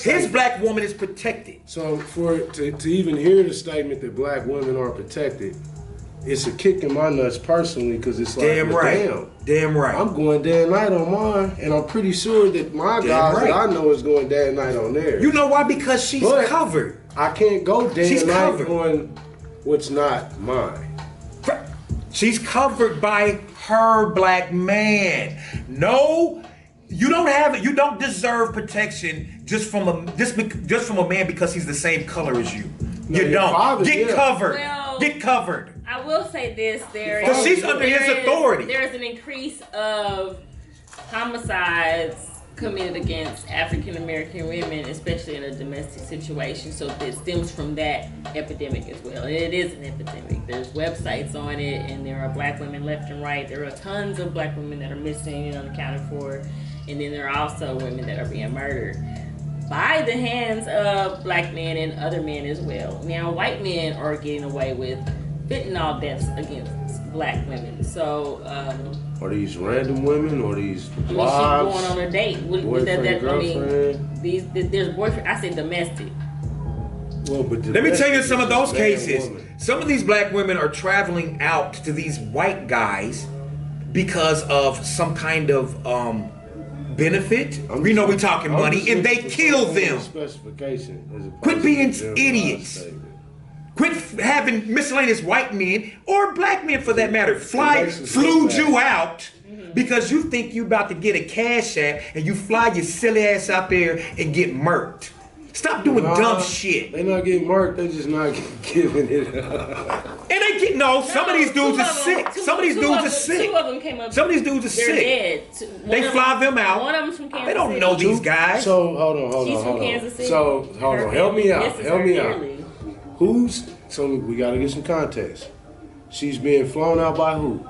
B: His black woman is protected.
D: So to even hear the statement that black women are protected, it's a kick in my nuts personally because it's like, damn right. I'm going day and night on mine, and I'm pretty sure that my guys that I know is going day and night on theirs.
B: You know why? Because she's covered.
D: I can't go day and night on what's not mine.
B: She's covered by her black man. No, you don't deserve protection just from a man because he's the same color as you.
D: No,
B: you don't.
D: Father,
B: Get covered.
A: Well,
B: Get covered.
A: I will say this:
B: because she's under his authority.
A: There's an increase of homicides committed against African American women, especially in a domestic situation. So it stems from that epidemic as well. And it is an epidemic. There's websites on it, and there are black women left and right. There are tons of black women that are missing and unaccounted for, and then there are also women that are being murdered. by the hands of black men and other men as well. Now, white men are getting away with fentanyl deaths against black women. So,
D: are these random women or these
A: I mean,
D: wives?
A: she's going on a date with
D: Boyfriend, girlfriend?
A: there's boyfriend. I say domestic.
D: Well, but
B: Let me tell you some of those
D: man,
B: cases.
D: woman.
B: Some of these black women are traveling out to these white guys because of some kind of benefit. We know we're talking money, and they kill them.
D: Specification.
B: Quit being idiots. Quit having miscellaneous white men or black men for that matter flew you out because you think you about to get a cash app and you fly your silly ass out there and get murked. Stop doing dumb shit.
D: They not getting murked, they just not giving it up.
B: And they get some of these dudes are sick. Some of these dudes are sick.
A: Two of them came up.
B: Some of these dudes are
A: They're
B: sick.
A: dead.
B: They fly them out.
A: One of them's from Kansas
B: They don't
A: City.
B: know these guys.
D: So hold
A: She's
D: on.
A: from Kansas City.
D: So hold on, help me out.
A: Dearly.
D: So we gotta get some context. She's being flown out by who?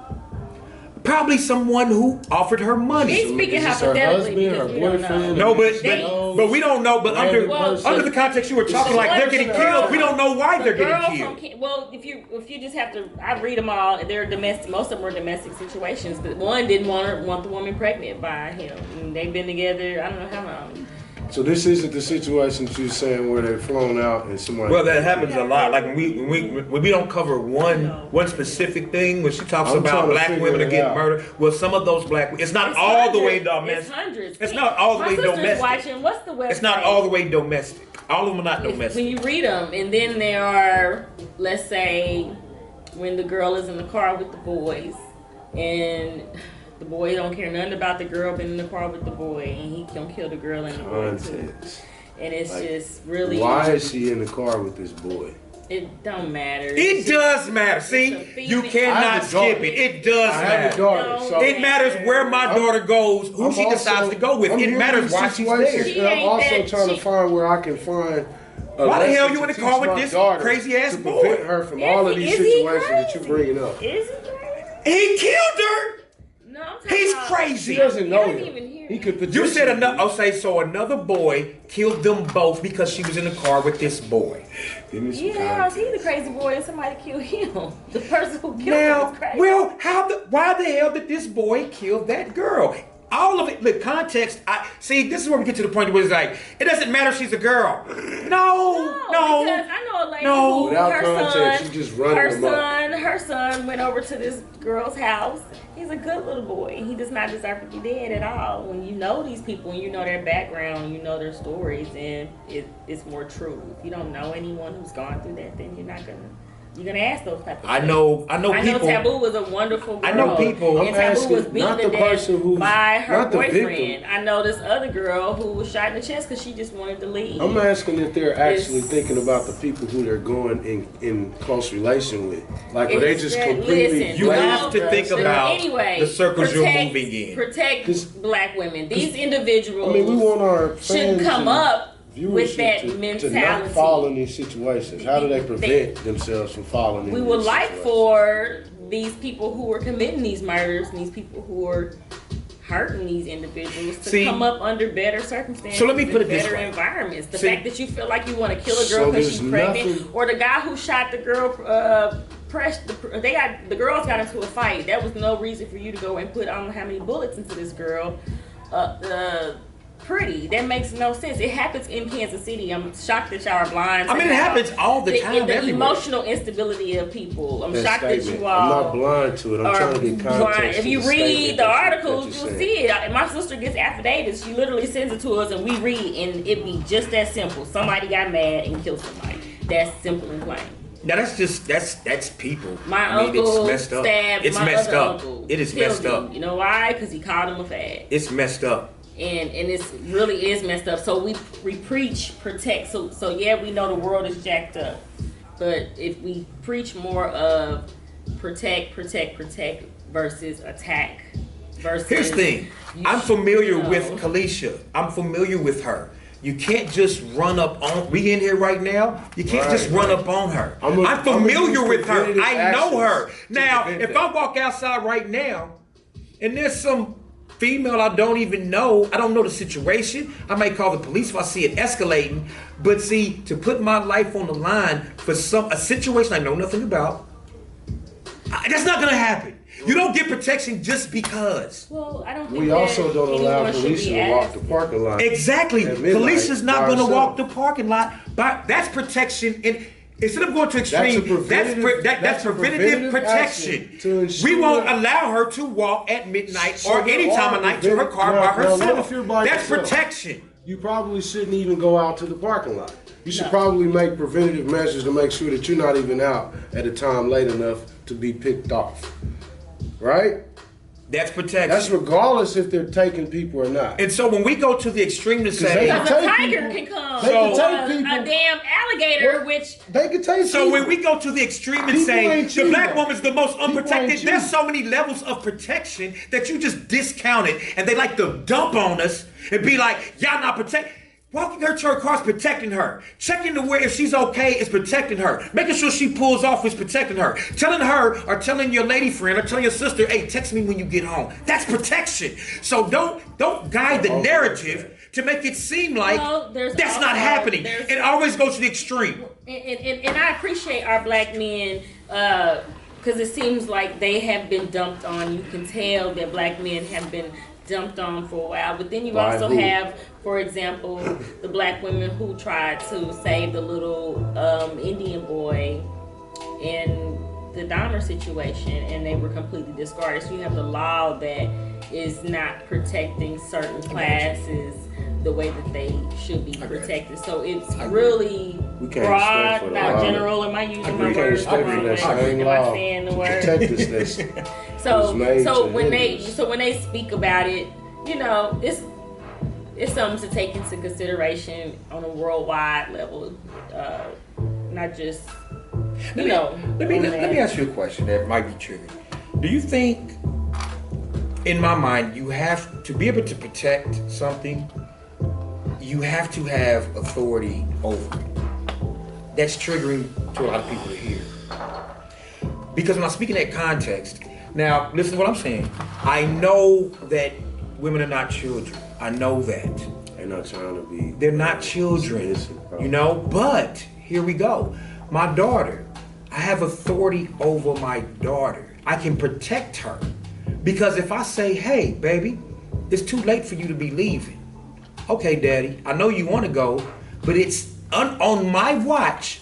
B: Probably someone who offered her money.
A: He's speaking
D: Is this her
A: hypothetically
D: husband, her
A: because we don't
D: boyfriend?
A: know.
B: No, but we don't know. But under the context you were talking, like they're getting killed, we don't know why they're getting killed.
A: Well, if you just have to, I read them all. They're domestic. Most of them are domestic situations. But one didn't want the woman pregnant by him. And they've been together. I don't know how long.
D: So this isn't the situation you're saying where they're flown out and somebody.
B: Well, that happens a lot. Like when we don't cover one specific thing, when she talks about black women are getting murdered. Well, some of those black, it's not all the way domestic.
A: It's hundreds.
B: It's not all the way domestic.
A: Watching. What's the website?
B: It's not all the way domestic. All of them are not domestic.
A: When you read them, and then there are, let's say, when the girl is in the car with the boys, and the boy don't care nothing about the girl being in the car with the boy, and he gonna kill the girl in the boy too. And it's like, just really.
D: Why is she in the car with this boy?
A: It don't matter.
B: It does matter. See, you cannot skip it. It does
D: I have a
B: matter.
D: daughter, so
B: It matters where my daughter goes, who she decides to go with. It matters why she's there.
D: I'm also trying to find where I can find.
B: Why the hell you in the car with this crazy ass boy?
D: To prevent her from all of these situations that you're bringing up.
A: Is he crazy?
B: He killed her.
A: No, I'm talking
B: He's
A: about,
B: crazy.
D: She doesn't know
A: didn't
D: him.
A: even hear
D: He
A: him.
D: could
B: You said
D: potentially.
B: so another boy killed them both because she was in the car with this boy.
A: Yeah, how's he the crazy boy and somebody killed him? The person who killed him
B: Now,
A: was crazy.
B: well, why the hell did this boy kill that girl? All of it, the context. See, this is where we get to the point where it's like, it doesn't matter if she's a girl. No.
A: Because I know a lady who
D: Without
A: her
D: context,
A: son,
D: you just running him up.
A: her son went over to this girl's house. He's a good little boy. He does not deserve to be dead at all. When you know these people, and you know their background, you know their stories, and it's more true. If you don't know anyone who's gone through that, then you're gonna ask those type of things.
B: I know people.
A: I know Taboo was a wonderful girl.
B: I know people.
A: And Taboo was beaten to death by her
D: not the
A: boyfriend.
D: victim.
A: I know this other girl who was shot in the chest because she just wanted to leave.
D: I'm asking if they're actually thinking about the people who they're going in close relation with. Like, are they just completely...
A: Listen,
B: You have to think about
A: anyway,
B: the circles you're moving in.
A: Protect black women. These individuals
D: I mean, we want our
A: shouldn't
D: fans
A: come
D: and
A: up with
D: viewership
A: that
D: to
A: mentality.
D: not fall in these situations. How do they prevent themselves from falling in
A: We
D: these
A: would like
D: situations?
A: for these people who are committing these murders and these people who are hurting these individuals to come up under better circumstances.
B: So let me put it this
A: better
B: way.
A: environments. The fact that you feel like you want to kill a girl
D: So
A: because she's
D: there's
A: pregnant,
D: nothing-
A: or the guy who shot the girl, the girls got into a fight. That was no reason for you to go and put I don't know how many bullets into this girl. Pretty. That makes no sense. It happens in Kansas City. I'm shocked that y'all are blind.
B: I mean, it happens all the time.
A: The
B: everywhere.
A: emotional instability of people. I'm
D: That
A: shocked that
D: statement.
A: you all.
D: I'm not blind to it. I'm trying to get context.
A: If
D: to
A: you
D: the
A: read
D: statement
A: the
D: that
A: articles,
D: you're
A: you'll
D: saying.
A: see it. My sister gets affidavits. She literally sends it to us, and we read, and it be just that simple. Somebody got mad and killed somebody. That's simple and plain.
B: Now that's people.
A: My
B: uncle
A: uncle
B: it's messed up.
A: stabbed
B: It's
A: my
B: messed
A: other
B: up.
A: uncle.
B: It is
A: Killed
B: messed
A: him.
B: up.
A: You know why? Because he called him a fag.
B: It's messed up.
A: And it really is messed up. So we preach protect. So yeah, we know the world is jacked up, but if we preach more of protect versus attack versus.
B: Here's the thing. I'm familiar with Calisha. I'm familiar with her. You can't just run up on. We in here right now. You can't just run up on her. I'm familiar with her. I know her. Now, if I walk outside right now, and there's some female I don't even know. I don't know the situation. I might call the police if I see it escalating. But see, to put my life on the line for a situation I know nothing about, that's not gonna happen. You don't get protection just because.
A: Well, I don't think
D: We also don't allow
A: anyone should
D: Calisha
A: be
D: to walk the
A: asked.
D: parking lot.
B: Exactly.
D: at midnight
B: Calisha's not
D: by
B: going to
D: herself.
B: walk the parking lot. But that's protection. And instead of going to
D: That's a
B: extreme,
D: preventative-
B: that's
D: that's a
B: preventative
D: action
B: protection.
D: to ensure-
B: We won't allow her to walk at midnight
D: So
B: or
D: there
B: any time
D: are
B: of night to her car
D: now,
B: by
D: now what
B: herself.
D: if you're by
B: That's
D: yourself?
B: protection.
D: You probably shouldn't even go out to the parking lot. You should probably make preventative measures to make sure that you're not even out at a time late enough to be picked off. Right?
B: That's protection.
D: That's regardless if they're taking people or not.
B: And so when we go to the extreme to say,
D: they-
A: Because a
D: Take
A: tiger
D: people-
A: can come.
D: they can
A: Or
D: take people-
A: a damn alligator, which
D: They could take
B: so
D: people.
B: when we go to the extreme and
D: People
B: say
D: ain't
B: the
D: you,
B: black
D: though.
B: woman's the most
D: People
B: unprotected,
D: ain't you.
B: there's so many levels of protection that you just discount it, and they like to dump on us and be like, y'all not protect. Walking her to her car is protecting her. Checking to where if she's okay is protecting her. Making sure she pulls off is protecting her. Telling her or telling your lady friend or telling your sister, hey, text me when you get home. That's protection. So don't guide the narrative to make it seem like
A: Well, there's
B: that's
A: also-
B: not happening.
A: there's-
B: It always goes to the extreme.
A: and I appreciate our black men because it seems like they have been dumped on. You can tell that black men have been dumped on for a while. But then you
D: By
A: also
D: who?
A: have, for example, the black women who tried to save the little Indian boy in the Dahmer situation, and they were completely discarded. So you have the law that is not protecting certain classes the way that they should be protected. So it's really
D: We can't
A: broad,
D: expect for the
A: not
D: law.
A: general. Am I using
D: We
A: my
D: can't
A: words
D: expect for
A: wrong?
D: that same
A: Am I
D: law
A: saying the
D: to
A: word?
D: protect us. That's
A: So
D: made
A: so
D: to
A: when
D: hinder us.
A: when they speak about it, you know, it's something to take into consideration on a worldwide level, not just
B: Let me
A: on that.
B: let me ask you a question that might be triggering. Do you think, in my mind, you have to be able to protect something, you have to have authority over it? That's triggering to a lot of people to hear. Because when I speak in that context, now listen to what I'm saying. I know that women are not children. I know that.
D: They're not trying to be.
B: They're not children, you know, but here we go. My daughter, I have authority over my daughter. I can protect her. Because if I say, hey, baby, it's too late for you to be leaving. Okay, daddy, I know you want to go, but it's on my watch.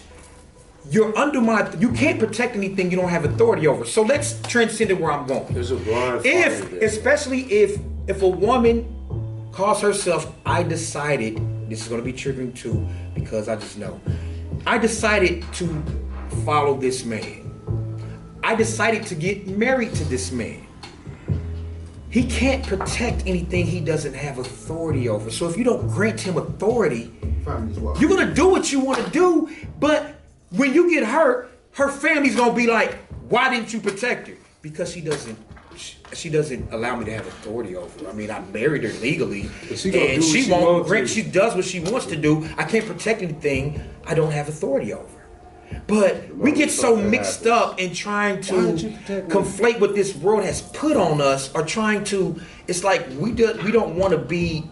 B: You're under my, you can't protect anything you don't have authority over. So let's transcend it where I'm going.
D: There's a blind
B: If,
D: spot in there.
B: especially if a woman calls herself, I decided, this is going to be triggering too, because I just know. I decided to follow this man. I decided to get married to this man. He can't protect anything he doesn't have authority over. So if you don't grant him authority, you're going to do what you want to do, but when you get hurt, her family's going to be like, why didn't you protect her? Because she doesn't allow me to have authority over her. I mean, I married her legally,
D: But she gonna
B: and
D: do what
B: she
D: she
B: won't
D: wants
B: grant.
D: to.
B: She does what she wants to do. I can't protect anything I don't have authority over. But we get so mixed up in trying to
D: Why don't you protect me?
B: conflate what this world has put on us, or trying to. It's like we don't want to be.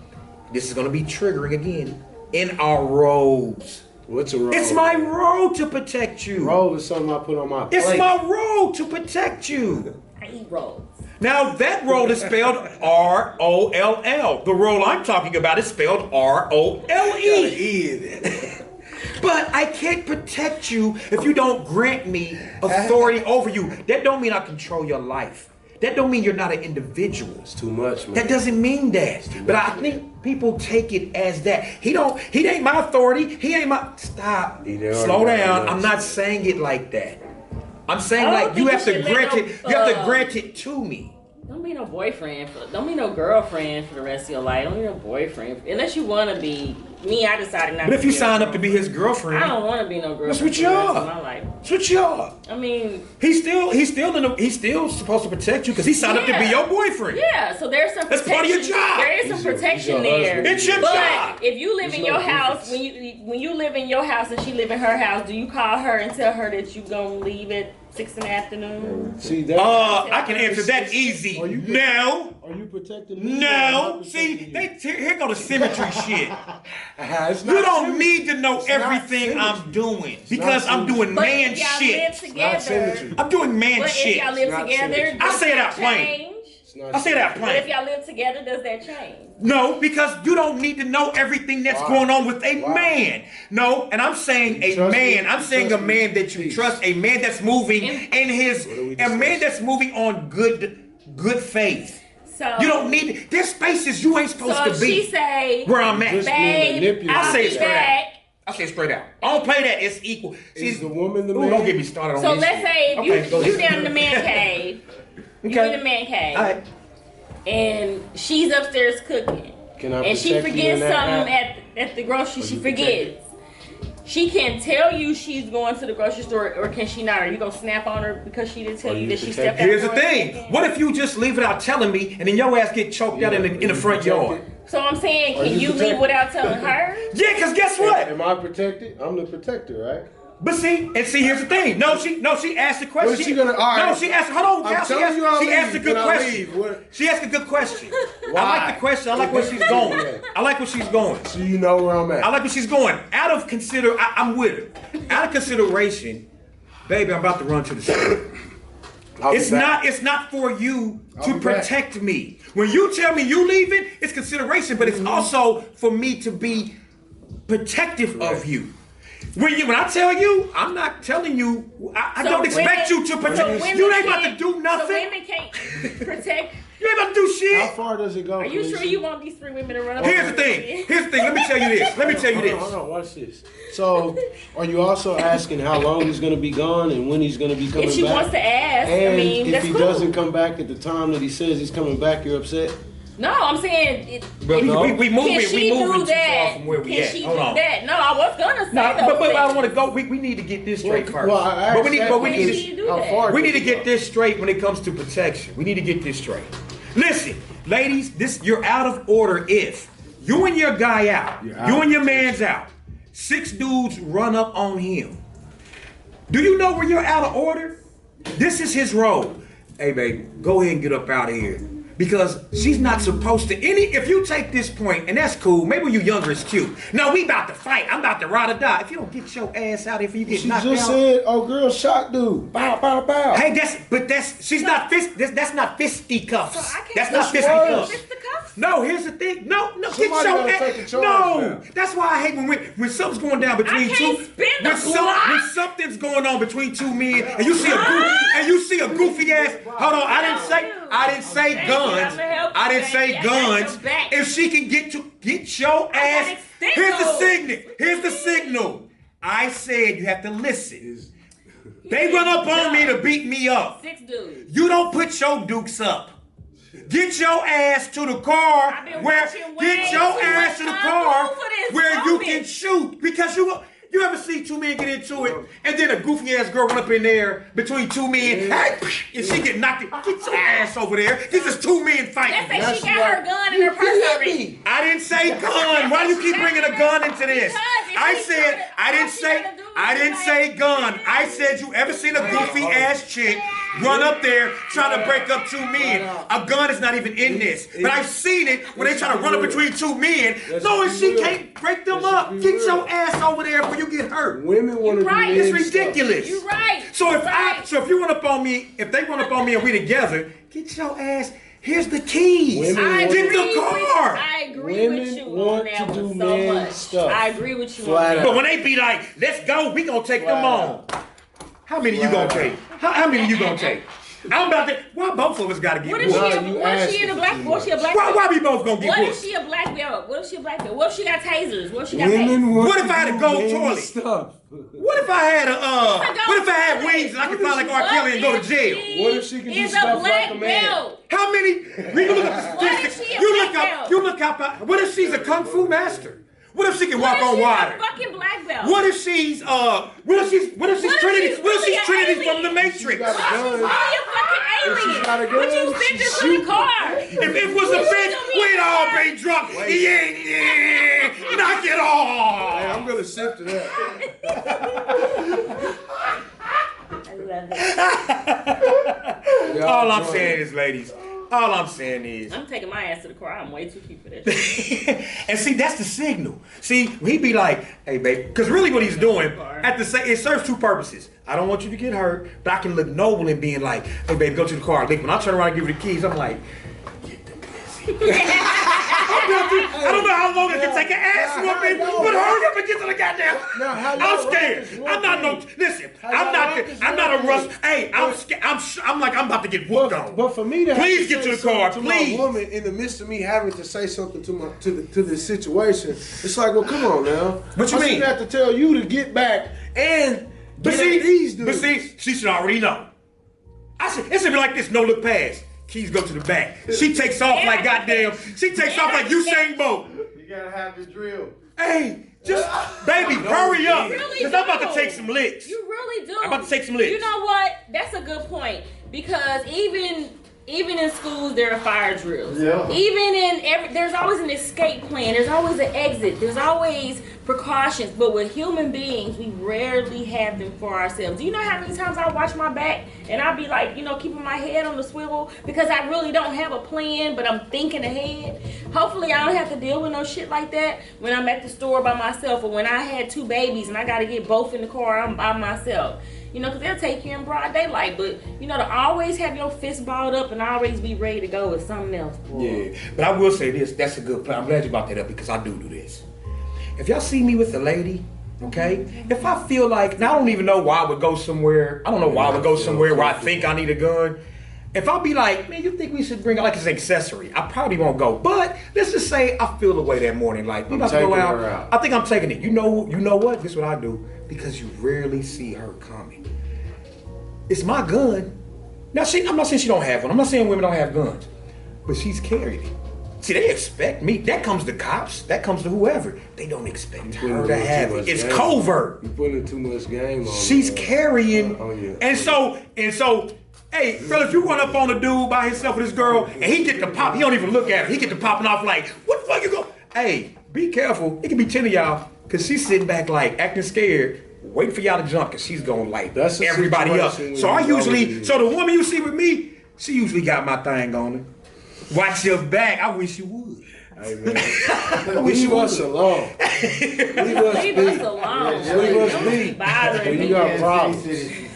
B: This is going to be triggering again in our roles.
D: What's a role?
B: It's my role to protect you.
D: Role is something I put on my plate.
B: It's my role to protect you.
A: I eat rolls.
B: Now that role is spelled R-O-L-L. The role I'm talking about is spelled R-O-L-E. But I can't protect you if you don't grant me authority over you. That don't mean I control your life. That don't mean you're not an individual.
D: It's too much, man.
B: That doesn't mean that. But I think people take it as that. He ain't my authority. He ain't my, stop.
D: He already
B: Slow
D: got
B: down.
D: much.
B: I'm not saying it like that. I'm saying
A: I don't
B: like you
A: think
B: have
A: you
B: to
A: should let
B: grant
A: no,
B: it. You have to grant it to me.
A: Don't be no boyfriend. Don't be no girlfriend for the rest of your life. Don't be no boyfriend. Unless you want to be. Me, I decided not to
B: But if
A: be
B: you
A: a
B: sign up to be his
A: girlfriend.
B: girlfriend,
A: I don't want to be no girlfriend
B: that's what
A: for
B: you
A: the rest of
B: are.
A: my life.
B: That's what you are.
A: I mean,
B: He's still supposed to protect you because he signed up to be
A: Yeah.
B: your boyfriend.
A: yeah, so there's some
B: That's
A: protection.
B: part of your job.
A: There is some
D: He's your
A: protection
D: husband.
A: there.
B: It's your
A: but
B: job.
A: if you live
D: There's
A: in
D: no
A: your house,
D: difference.
A: when you live in your house and she live in her house, do you call her and tell her that you gonna leave at 6 in the afternoon?
D: See that?
B: I can answer that easy.
D: Oh, you can-
B: No.
D: Are you protecting me?
B: No. See, here go the symmetry shit.
D: It's
B: You
D: not
B: don't
D: symmetry.
B: need to know
D: It's not
B: everything I'm
D: symmetry.
B: doing
D: It's
B: because
D: not
B: I'm doing
A: But
B: man
A: if y'all
B: shit.
A: live
D: Not
A: together,
D: symmetry.
B: I'm doing man
A: but if
B: shit.
A: y'all live
D: Not
A: together,
D: symmetry.
A: does
B: I say it
A: that
B: out plain.
A: change?
D: It's not
B: I say that
A: But
B: plain.
A: if y'all live together, does that change?
B: No, because you don't need to know everything that's
D: Why?
B: going on with a
D: Why?
B: man. No, and I'm saying
D: You
B: a
D: trust
B: man.
D: me?
B: I'm
D: You
B: saying a
D: trust me?
B: man that you
D: Please.
B: trust, a man that's moving in his,
D: What are we
B: a man
D: discussing?
B: that's moving on good faith.
A: So
B: You don't need. There's spaces you ain't supposed
A: So
B: to
A: if
B: be.
A: she say,
B: Where I'm at.
D: Just being
A: babe,
D: manipulated.
A: I'll
B: I say
A: be
B: it straight
A: back.
B: I say it straight out. I don't play that. It's equal.
D: Is the woman the
B: Ooh,
D: man?
B: don't get me started on
A: So
B: this
A: let's
B: shit.
A: say if
B: Okay, go
A: you
B: ahead.
A: down in the man cave, you
B: Okay.
A: in the man cave,
B: All right.
A: and she's upstairs cooking,
D: Can I
A: and she
D: protect you
A: forgets
D: in that
A: something
D: act?
A: at the grocery.
D: Are
A: She
D: you protected?
A: forgets. She can tell you she's going to the grocery store, or can she not? Are you gonna snap on her because she didn't tell
D: Are
A: you
D: you
A: that she
D: protected?
A: stepped out?
B: Here's the
A: for a
B: thing.
A: second?
B: What if you just leave without telling me, and then your ass get choked out in the
D: Are you
B: front
D: protected?
B: yard?
A: So I'm saying,
D: Are
A: can
D: you
A: you leave
D: protected?
A: without telling her?
B: Yeah, because guess what?
D: Am I protected? I'm the protector, right?
B: But see, here's the thing. No, she asked the question.
D: What is she gonna- all right.
B: No, she asked. Hold on,
D: I'm
B: Cal.
D: telling you I'll
B: She asked a
D: leave.
B: good
D: Then I'll
B: question.
D: leave. What?
B: She asked a good question. I
D: Why?
B: like the question. I like where she's going. I like where she's going.
D: So you know where I'm at.
B: I like where she's going. I'm with her. Out of consideration, baby, I'm about to run to the store.
D: I'll be
B: It's
D: back.
B: not for you
D: I'll
B: to
D: be back.
B: protect me. When you tell me you leaving, it's consideration, but it's also for me to be protective of you. When I tell you, I'm not telling you. I
A: So
B: don't expect
A: women-
B: you to
A: so
B: protect.
A: women
B: You ain't about to
A: can't-
B: do nothing.
A: So women can't protect.
B: You ain't about to do shit.
D: How far does it go?
A: Are you sure
D: Felicia?
A: you want these 3 women to run up?
B: Here's the
A: on
B: thing.
A: you?
B: Here's the thing. Let me tell you this.
D: Hold on, watch this. So, are you also asking how long he's going to be gone and when he's going to be coming
A: If she
D: back?
A: wants to ask,
D: And
A: I mean,
D: if
A: that's
D: he
A: cool.
D: doesn't come back at the time that he says he's coming back, you're upset?
A: No, I'm saying.
B: But we moving.
A: Can she
B: We moving
A: do
B: too far
A: that?
B: from where we
A: Can
B: at.
A: she
B: Hold
A: do
B: on.
A: that? No, I was gonna say
B: No,
A: those
B: but I don't
A: things.
B: want to go. We need to get this straight first.
D: Well, I
B: but we need.
D: asked
B: But we
D: that
B: need
A: because
B: to.
A: you do
D: how
A: that.
D: far
B: We
D: does
B: need to
D: it
B: get
D: go?
B: this straight when it comes to protection. We need to get this straight. Listen, ladies, you're out of order if you and your guy out,
D: You're out
B: you
D: of
B: and your man's out, 6 dudes run up on him. Do you know where you're out of order? This is his role. Hey, baby, go ahead and get up out of here. Because she's not supposed to. If you take this point, and that's cool, maybe when you're younger, it's cute. No, we about to fight. I'm about to ride or die. If you don't get your ass out, if you get
D: She
B: knocked
D: just
B: out.
D: said, "Oh, girl, shot dude." Bow, bow, bow.
B: Hey, she's not that's not fisticuffs.
A: So I can't
B: That's
A: do
B: not
D: this.
B: fisticuffs.
A: Fisticuffs?
B: No, here's the thing. No, get
D: Somebody
B: your
D: gotta
B: ass.
D: take the charge
B: No,
D: now.
B: that's why I hate when something's going down between
A: I
B: two.
A: can't spin the block.
B: When something's going on between two men, and you see a goofy ass. Hold on, I didn't say
A: Thank you,
B: guns.
A: I'ma help you,
B: I didn't say
A: baby. I got
B: guns.
A: your back.
B: If she can get your ass.
A: extendos.
B: Here's the signal. Here's the signal. I said you have to listen. They run up on me to beat me up.
A: 6 dudes.
B: You don't put your dukes up. Get your ass to the car
A: I've been
B: where
A: watching
B: get
A: way
B: your
A: too
B: ass
A: much
B: to the
A: Kung
B: car
A: Fu for this
B: where you
A: moment.
B: can shoot because you ever see 2 men get into it and then a goofy ass girl run up in there between 2 men and she get knocked in. Get your ass over there. This is 2 men fighting.
A: Let's say she got her gun in her purse already.
B: I didn't say gun. Why do you keep bringing a gun into this? I didn't say gun. I said you ever seen a goofy ass chick run up there trying to break up 2 men? A gun is not even in this. But I've seen it when they try to run up between 2 men, knowing she can't break them up. Get your ass over there before you get hurt.
D: Women want to do
A: right.
B: It's
D: men
B: ridiculous.
A: You're right.
B: So if
A: Right.
B: if you run up on me, if they run up on me and we together, get your ass. Here's the keys.
D: Women
A: I
D: want
B: Get
A: agree
B: the car.
A: I agree
D: Women
A: with you
D: want
A: on that
D: to do
A: one so
D: man
A: much.
D: stuff.
A: I agree with you
D: Flat
A: on that.
D: out.
B: But when they be like, let's go, we gonna take them on. How many you gonna take? How many you gonna take? I'm about to. Why both of us gotta get
A: What if
B: whooped?
A: she? What if she in a black? What if she a black?
B: Why we both gonna get
A: What if
B: whooped?
A: she a black belt? What if she a black belt? What if she got tasers? What if she got
D: Women
A: tasers?
D: want
B: What if I had
D: to
B: a
D: do
B: gold
D: man
B: toilet?
D: Stuff.
B: What if I had wings and I could fly like R. Kelly and go to jail?
D: What if she can do
A: is
D: stuff
A: a
D: like
A: black
D: a man?
A: belt?
B: How many? We can look at the
A: What if
B: statistics.
A: she a
B: You
A: black
B: look up. What if she's a kung fu master? What if she can walk
A: What if
B: on
A: she's
B: water?
A: a fucking black belt?
B: What if she's Trinity? What if she's Trinity from the Matrix?
D: got a gun.
A: Why you fucking alien?
D: got a gun,
A: Would you
D: she
A: send this
D: shoot.
A: to the car?
B: If it was a bitch, we'd all be drunk. Yeah, knock it
D: Hey,
B: off.
D: I'm gonna sip to that.
A: I love it.
B: All I'm saying is, ladies, All I'm saying is.
A: I'm taking my ass to the car. I'm way too cute for that shit.
B: And see, that's the signal. See, he'd be like, hey, babe, because really what he's doing, it serves two purposes. I don't want you to get hurt, but I can look noble in being like, hey, babe, go to the car. Like, when I turn around and give her the keys, I'm like, get the pussy. I don't know how long it can take an ass whooping, but hurry up and get to the goddamn. I'm scared. I'm not no. Listen, I'm not a rush. Hey, I'm scared. I'm like I'm about to get whooped on.
D: But for me to
B: please get to the car,
D: to
B: please.
D: My woman in the midst of me having to say something to this situation, it's like, well, come on now.
B: What you mean?
D: I have to tell you to get back and get at these dudes.
B: But see, she should already know. It should be like this. No look past. Keys go to the back. She takes off like goddamn. She takes off like Usain Bolt.
C: You gotta have the drill.
B: Hey, just baby, hurry up.
A: Really
B: Cause I'm about to take some licks.
A: You really do.
B: I'm about to take some licks.
A: You know what? That's a good point because even in schools there are fire drills.
C: Yeah.
A: Even in there's always an escape plan. There's always an exit. There's always precautions. But with human beings, we rarely have them for ourselves. Do you know how many times I watch my back and I'll be like, keeping my head on the swivel because I really don't have a plan, but I'm thinking ahead. Hopefully I don't have to deal with no shit like that when I'm at the store by myself or when I had 2 babies and I got to get both in the car. I'm by myself. Because they'll take you in broad daylight. But, to always have your fist balled up and always be ready to go with something else, boy.
B: Yeah, but I will say this. That's a good plan. I'm glad you brought that up because I do this. If y'all see me with a lady, okay, if I feel like, and I don't even know why I would go somewhere. I don't know why I would go somewhere where I think I need a gun. If I'll be like, man, you think we should bring it like it's an accessory, I probably won't go. But let's just say I feel the way that morning, like, I'm about to go out. I think I'm taking it. You know what? This is what I do. Because you rarely see her coming. It's my gun. Now, I'm not saying she don't have one. I'm not saying women don't have guns. But she's carried it. See, they expect me. That comes to cops. That comes to whoever. They don't expect her to have it. It's covert.
D: You're putting too much game on.
B: She's carrying. And so, hey, fellas, you run up on a dude by himself with this girl, and he get to pop. He don't even look at her. He get to popping off like, what the fuck you go? Hey, be careful. It could be 10 of y'all. Cause she's sitting back like acting scared, waiting for y'all to jump, cause she's gonna light everybody up. So so the woman you see with me, she usually got my thing on her. Watch your back. I wish you would.
D: Hey man, leave us alone. Leave us alone. Leave us be. When you got problems.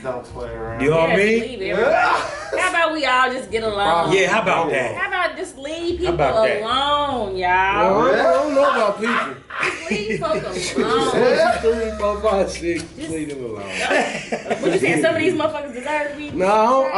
C: Don't play around.
B: You know what I mean?
A: How about we all just get along?
B: Yeah, how about that?
A: How about just leave people alone, y'all?
D: Well, I don't know about people.
A: Just leave folks alone.
D: 3, 4, 5, 6. Leave them alone.
A: What you saying? Some of these motherfuckers deserve to be.
D: No,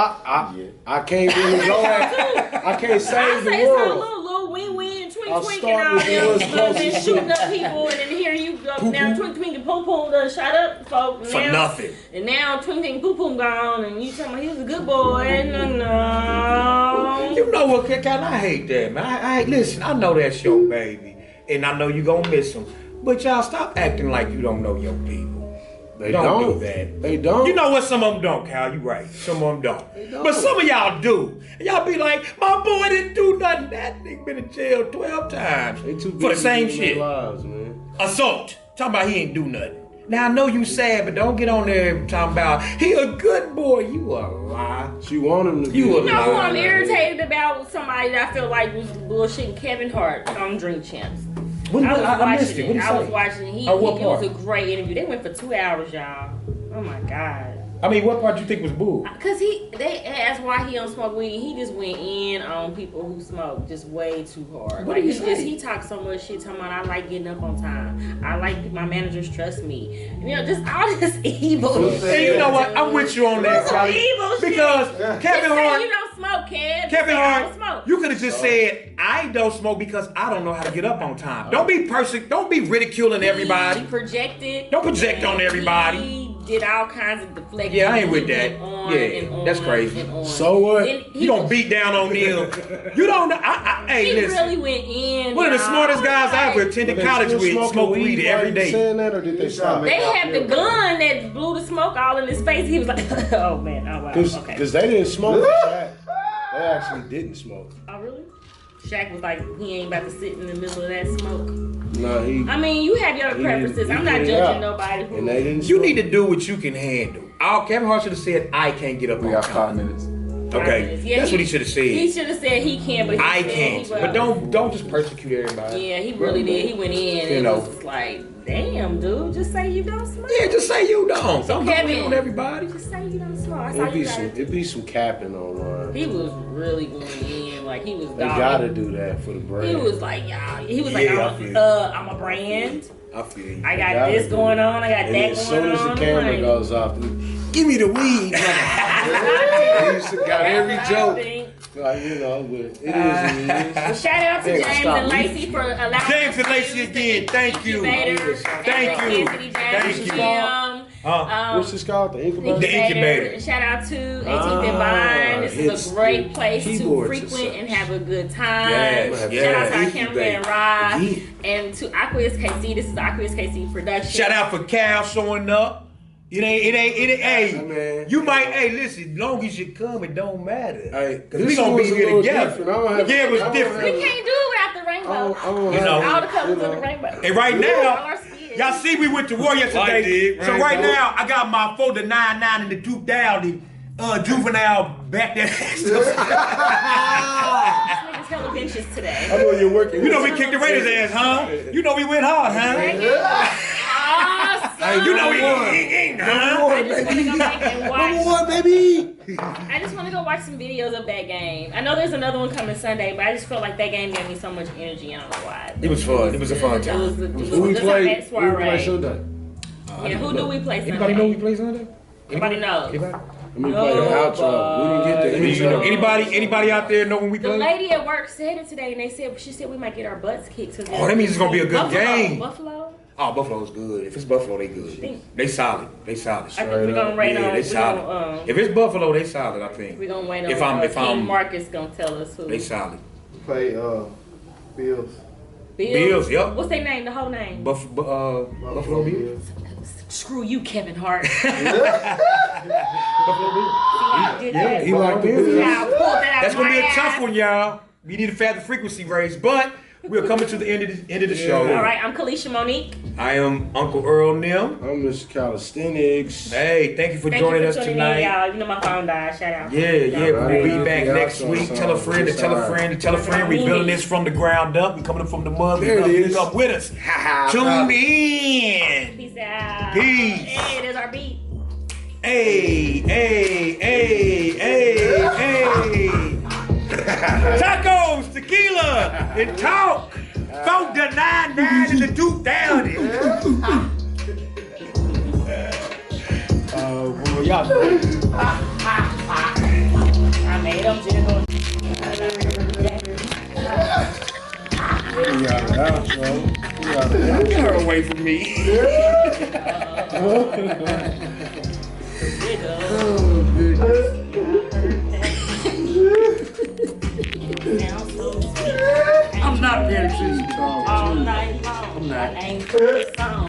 D: I can't really go at. I can't save the world.
A: Little win-win, twink and all them, and shooting up people, and then here you go. Now twink and pum pum done shot up folks.
B: For nothing.
A: And now twink and pum pum gone, and you talking about he was a good boy. No.
B: You know what, Kick Out? I hate that, man. I listen. I know that's your baby, and I know you gonna miss him. But y'all stop acting like you don't know your people.
D: They don't
B: do that.
D: They don't.
B: You know what? Some of them don't, Kyle. You right. Some of them don't. But some of y'all do. And y'all be like, my boy didn't do nothing. That nigga been in jail 12 times for the same shit.
D: Lives, man.
B: Assault. Talking about he ain't do nothing. Now I know you sad, but don't get on there talking about he a good boy. You a lie.
D: She want him to be.
A: You know who I'm irritated about? Somebody that I feel like was bullshitting Kevin Hart on Drink Champs. I was watching. He was a great interview. They went for 2 hours, y'all. Oh my god.
B: I mean, what part you think was bull?
A: Cause they asked why he don't smoke weed. He just went in on people who smoke just way too hard.
B: What
A: like
B: he
A: talks so much shit. Talking about I like getting up on time. I like my managers trust me. Just all this evil.
B: And you know what? I'm with you on that, Charlie.
A: Evil
B: because
A: shit.
B: Kevin Hart,
A: you don't smoke, Kev.
B: Kevin Hart,
A: don't smoke.
B: You could have just said I don't smoke because I don't know how to get up on time. Don't be Don't be ridiculing everybody.
A: He projected.
B: Don't project on everybody.
A: Did all kinds of deflecting.
B: Yeah, I ain't with that. That's crazy.
D: So what?
B: You don't beat down on them. You don't. Hey, listen.
A: He really went in.
B: One of the smartest guys I ever attended college with smoked weed every day.
D: Saying that, or did they stop?
A: They had the gun that blew the smoke all in his face. He was like, "Oh man, oh wow."
D: Because they didn't smoke. They actually didn't smoke.
A: Oh really? Shaq was like, he ain't about to sit in the middle of that smoke.
D: No,
A: I mean, you have your preferences. I'm not judging nobody.
D: And they didn't
B: you need to do what you can handle. Kevin Hart should have said, I can't get up on time.
C: We got 5 minutes.
B: Okay,
A: Yeah,
B: that's what he should have said.
A: He should have said he can, but he
B: I
A: said
B: can't.
A: he
B: But don't just persecute everybody.
A: Yeah, he really did. He went in and it was just like, damn, dude, just say you don't smoke.
B: Yeah, just say you don't. Don't go
A: Kevin,
B: in on everybody.
A: Just say you don't smoke. That's all you gotta do.
D: It'd be some capping online.
A: He was really going in, like he was.
D: They gotta do that for the brand.
A: He was like, y'all. He was
B: Yeah, I
A: like,
B: feel
A: I'm a brand.
B: I feel you.
A: I got this going on. I got
D: and
A: that
D: as
A: going
D: soon as
A: on.
D: the camera
A: like,
D: goes off, give me the weed. He got every joke. Like, you know, but it is what it is.
A: Shout out to
D: Hey,
A: James
D: stop
A: and Lacey for allowing
B: James
A: us
B: and
A: to
B: Lacey
A: use
B: again.
A: the
B: Thank you.
A: Incubator
B: Thank
A: at
B: you.
A: Anthony James
B: Thank you.
A: Gym.
D: What's this called? The Incubator?
B: The Incubator.
A: Shout out to 18th and Vine. This is
D: hits
A: a great
D: the
A: place to
D: keyboards
A: frequent
D: and
A: and have a good time.
B: Yes,
A: Shout
B: yes.
A: out to our
D: Incubator.
A: cameraman Rod
D: Yeah.
A: and to Aqueous KC. This is Aqueous KC production.
B: Shout out for Cal showing up. It ain't, hey,
D: man.
B: you might, hey, listen, long as you come, it don't matter.
D: Hey,
B: Cause we
D: this
B: gonna
D: was
B: be
D: a
B: here
D: little
B: together.
D: different. I don't have-
B: Yeah, it was
D: I don't
B: different.
A: We can't do it without the rainbow.
B: You know.
A: All the colors of the rainbow.
B: And right
A: All
B: now,
A: our skins.
B: y'all see we went to war
D: I
B: yesterday.
D: did,
B: So
D: right,
B: right
D: bro.
B: now, I got my 4 to 9 and the Duke down, the juvenile back there.
A: This nigga's hella benches today.
D: I know you're working.
B: You know we kicked the Raiders ass, huh? You know we went hard, huh?
A: Awesome.
B: You know we huh?
A: I just want to go back and watch.
D: Number one, baby.
A: I just want to go watch some videos of that game. I know there's another one coming Sunday, but I just felt like that game gave me so much energy. I don't know why.
B: It was fun. It was a fun
A: It
B: time.
A: was
D: Who we
A: that's
D: play?
A: our next
D: Who we play
A: soiree.
D: Sunday?
A: Yeah, who do we play Sunday?
B: Anybody know we play Sunday?
A: Nobody knows.
B: Anybody?
D: Let me play the outro. We didn't get the intro.
B: Anybody out there know when we
A: The
B: play?
A: lady at work said it today, and she said we might get our butts kicked.
B: Oh, that means it's gonna be a good game.
A: Buffalo.
B: Oh, Buffalo's good. If it's Buffalo, they good. They solid. They solid.
A: I think we're gonna rate on.
B: Yeah, they solid. If it's Buffalo, they solid. I think.
A: We're gonna wait on.
B: If I'm
A: King Marcus gonna tell us who.
B: they solid.
C: Play Bills.
A: Bills.
B: Yep.
A: What's their name? The whole name.
B: Buffalo Bills.
A: Screw you, Kevin Hart.
B: Buffalo Bills.
A: Yeah,
D: He liked the
A: Yeah,
D: Bills.
A: I pulled that out
B: That's gonna be a
A: my
B: tough
A: ass.
B: one, y'all. We need a faster frequency raise, but we're coming to the end of the show.
A: All right, I'm Calisha Monique.
B: I am Uncle Earl Nem.
D: I'm Mr. Calisthenics.
B: Hey, thank you for
A: Thank
B: joining
A: you
B: us
A: for tuning
B: tonight.
A: in, y'all. You know my phone died. Shout out.
B: Yeah, we'll be back
D: Yeah,
B: next
D: so-
B: week.
D: so-
B: Tell a friend to tell a friend to tell a friend. We're building this from the ground up. We're coming up from the mud.
D: There it is.
B: Come with us. Tune in.
A: Peace out.
B: Peace.
A: Hey, there's our beat.
B: Hey. Tacos, tequila, and talk. 4 to 9 and the Duke down it. Boy, y'all.
A: I made them jiggle.
D: We got the outro.
B: Get her away from me. I'm not very cheesy.
A: All night long. I'm not. I ain't song.